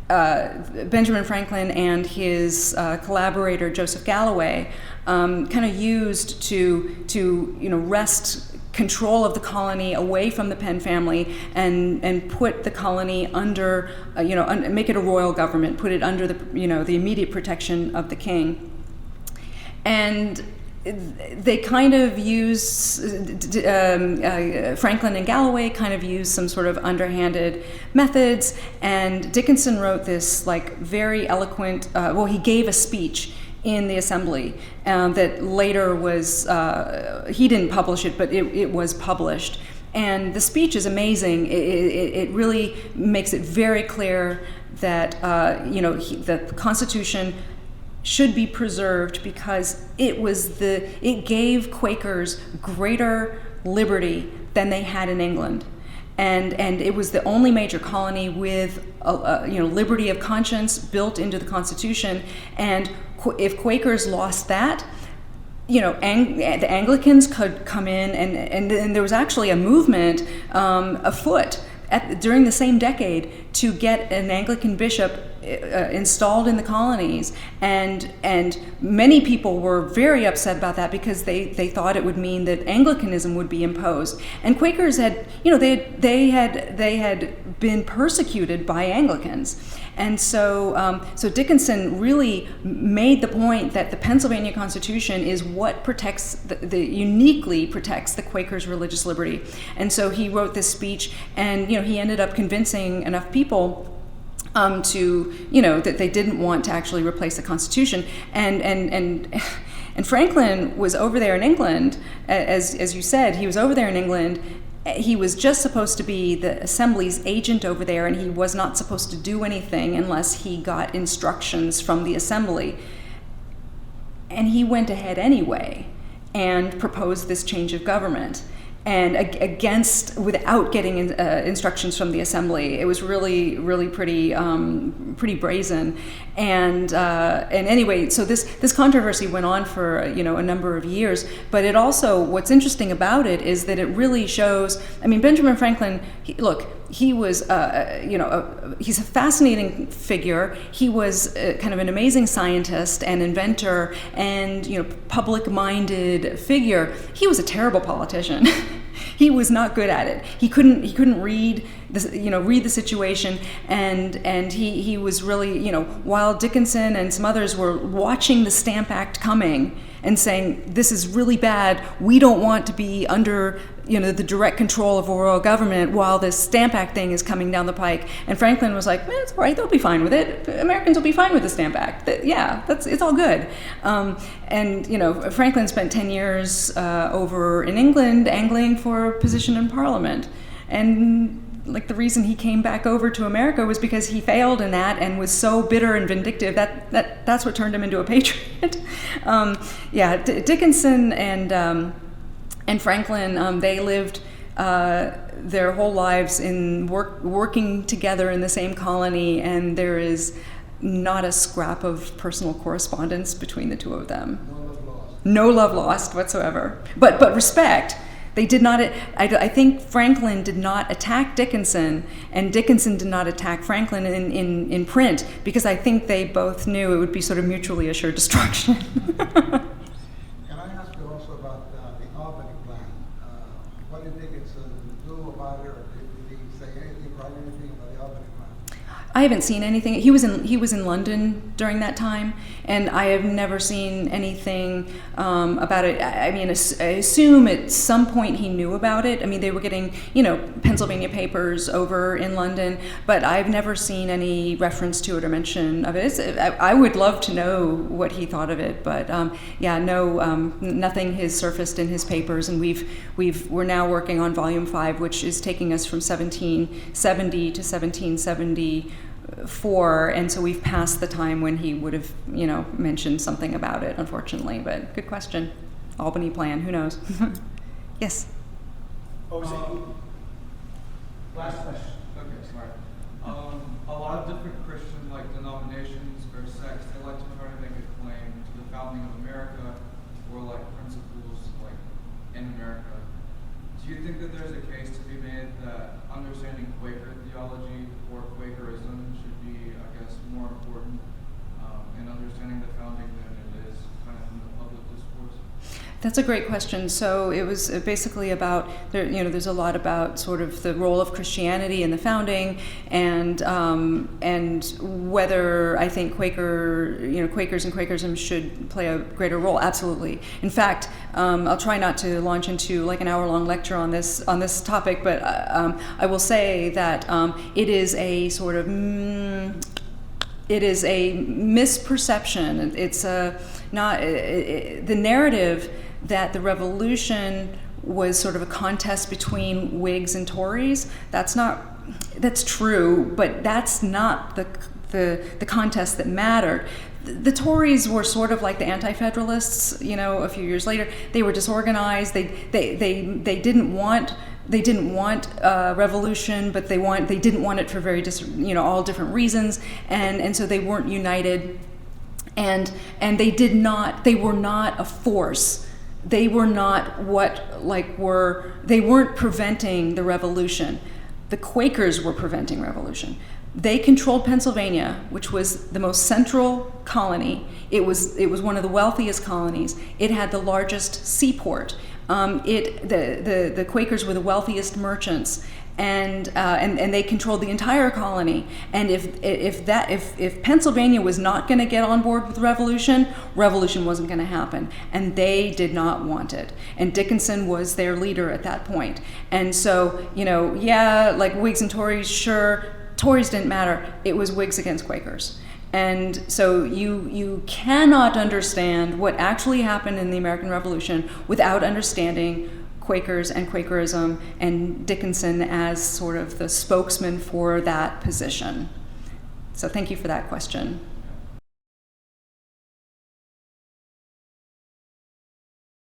[SPEAKER 2] Benjamin Franklin and his collaborator Joseph Galloway kind of used to wrest control of the colony away from the Penn family and put the colony under make it a royal government, put it under the immediate protection of the king. And they kind of use Franklin and Galloway kind of used some sort of underhanded methods, and Dickinson wrote this very eloquent. He gave a speech in the assembly that later was he didn't publish it, but it was published. And the speech is amazing. It really makes it very clear that the Constitution should be preserved because it gave Quakers greater liberty than they had in England, and it was the only major colony with liberty of conscience built into the Constitution. And if Quakers lost that, the Anglicans could come in, and there was actually a movement afoot during the same decade to get an Anglican bishop installed in the colonies, and many people were very upset about that because they thought it would mean that Anglicanism would be imposed. And Quakers had they had been persecuted by Anglicans, And so Dickinson really made the point that the Pennsylvania Constitution is what protects, uniquely protects the Quakers' religious liberty. And so he wrote this speech, and he ended up convincing enough people that they didn't want to actually replace the Constitution. And Franklin was over there in England, as you said, he was over there in England. He was just supposed to be the Assembly's agent over there, and he was not supposed to do anything unless he got instructions from the Assembly. And he went ahead anyway and proposed this change of government. And without getting instructions from the Assembly. It was really, really pretty brazen. And anyway, so this controversy went on for a number of years. But it also, what's interesting about it is that it really shows. I mean, Benjamin Franklin. He was he's a fascinating figure. He was kind of an amazing scientist and inventor and public-minded figure. He was a terrible politician. He was not good at it. He couldn't read the situation, and he was really while Dickinson and some others were watching the Stamp Act coming and saying, this is really bad, we don't want to be under the direct control of a royal government while this Stamp Act thing is coming down the pike. And Franklin was like, it's all right, they'll be fine with it. Americans will be fine with the Stamp Act. It's all good. And Franklin spent 10 years over in England angling for a position in Parliament. And the reason he came back over to America was because he failed in that and was so bitter and vindictive that's what turned him into a patriot. Dickinson and Franklin, they lived their whole lives in working together in the same colony, and there is not a scrap of personal correspondence between the two of them. No love lost whatsoever. But respect. They did not. I think Franklin did not attack Dickinson, and Dickinson did not attack Franklin in print, because I think they both knew it would be sort of mutually assured destruction.
[SPEAKER 9] Can I ask you also about the Albany plan? What did Dickinson do about it, or did he say anything, write anything about the Albany plan?
[SPEAKER 2] I haven't seen anything. He was in London during that time, and I have never seen anything about it. I mean, I assume at some point he knew about it. I mean, they were getting, Pennsylvania papers over in London, but I've never seen any reference to it or mention of it. I would love to know what he thought of it, but nothing has surfaced in his papers, and we're now working on Volume 5, which is taking us from 1770 to 1774, and so we've passed the time when he would have, mentioned something about it, unfortunately. But good question. Albany plan, who knows? Yes.
[SPEAKER 10] Last question. Okay, sorry. A lot of different Christian denominations or sects, they like to try to make a claim to the founding of America or principles in America. Do you think that there's a case to be made that understanding Quaker theology or Quakerism should be, more important in understanding the founding than it is kind of in the public discourse?
[SPEAKER 2] That's a great question. So it was basically about there's a lot about sort of the role of Christianity in the founding, and whether I think Quakers and Quakerism should play a greater role. Absolutely. In fact, I'll try not to launch into an hour-long lecture on this topic, but I will say that it is a sort of it is a misperception. It's the narrative that the revolution was sort of a contest between Whigs and Tories. That's true, but that's not the contest that mattered. The Tories were sort of like the Anti-Federalists, a few years later. They were disorganized. They didn't want revolution, but they didn't want it for all different reasons, and so they weren't united, and they were not a force. They were not they weren't preventing the revolution. The Quakers were preventing revolution. They controlled Pennsylvania, which was the most central colony. It was one of the wealthiest colonies. It had the largest seaport. The Quakers were the wealthiest merchants, and they controlled the entire colony. And if Pennsylvania was not going to get on board with revolution wasn't going to happen, and they did not want it. And Dickinson was their leader at that point. And so, like Whigs and Tories, sure, Tories didn't matter. It was Whigs against Quakers. And so you cannot understand what actually happened in the American Revolution without understanding Quakers and Quakerism and Dickinson as sort of the spokesman for that position. So thank you for that question.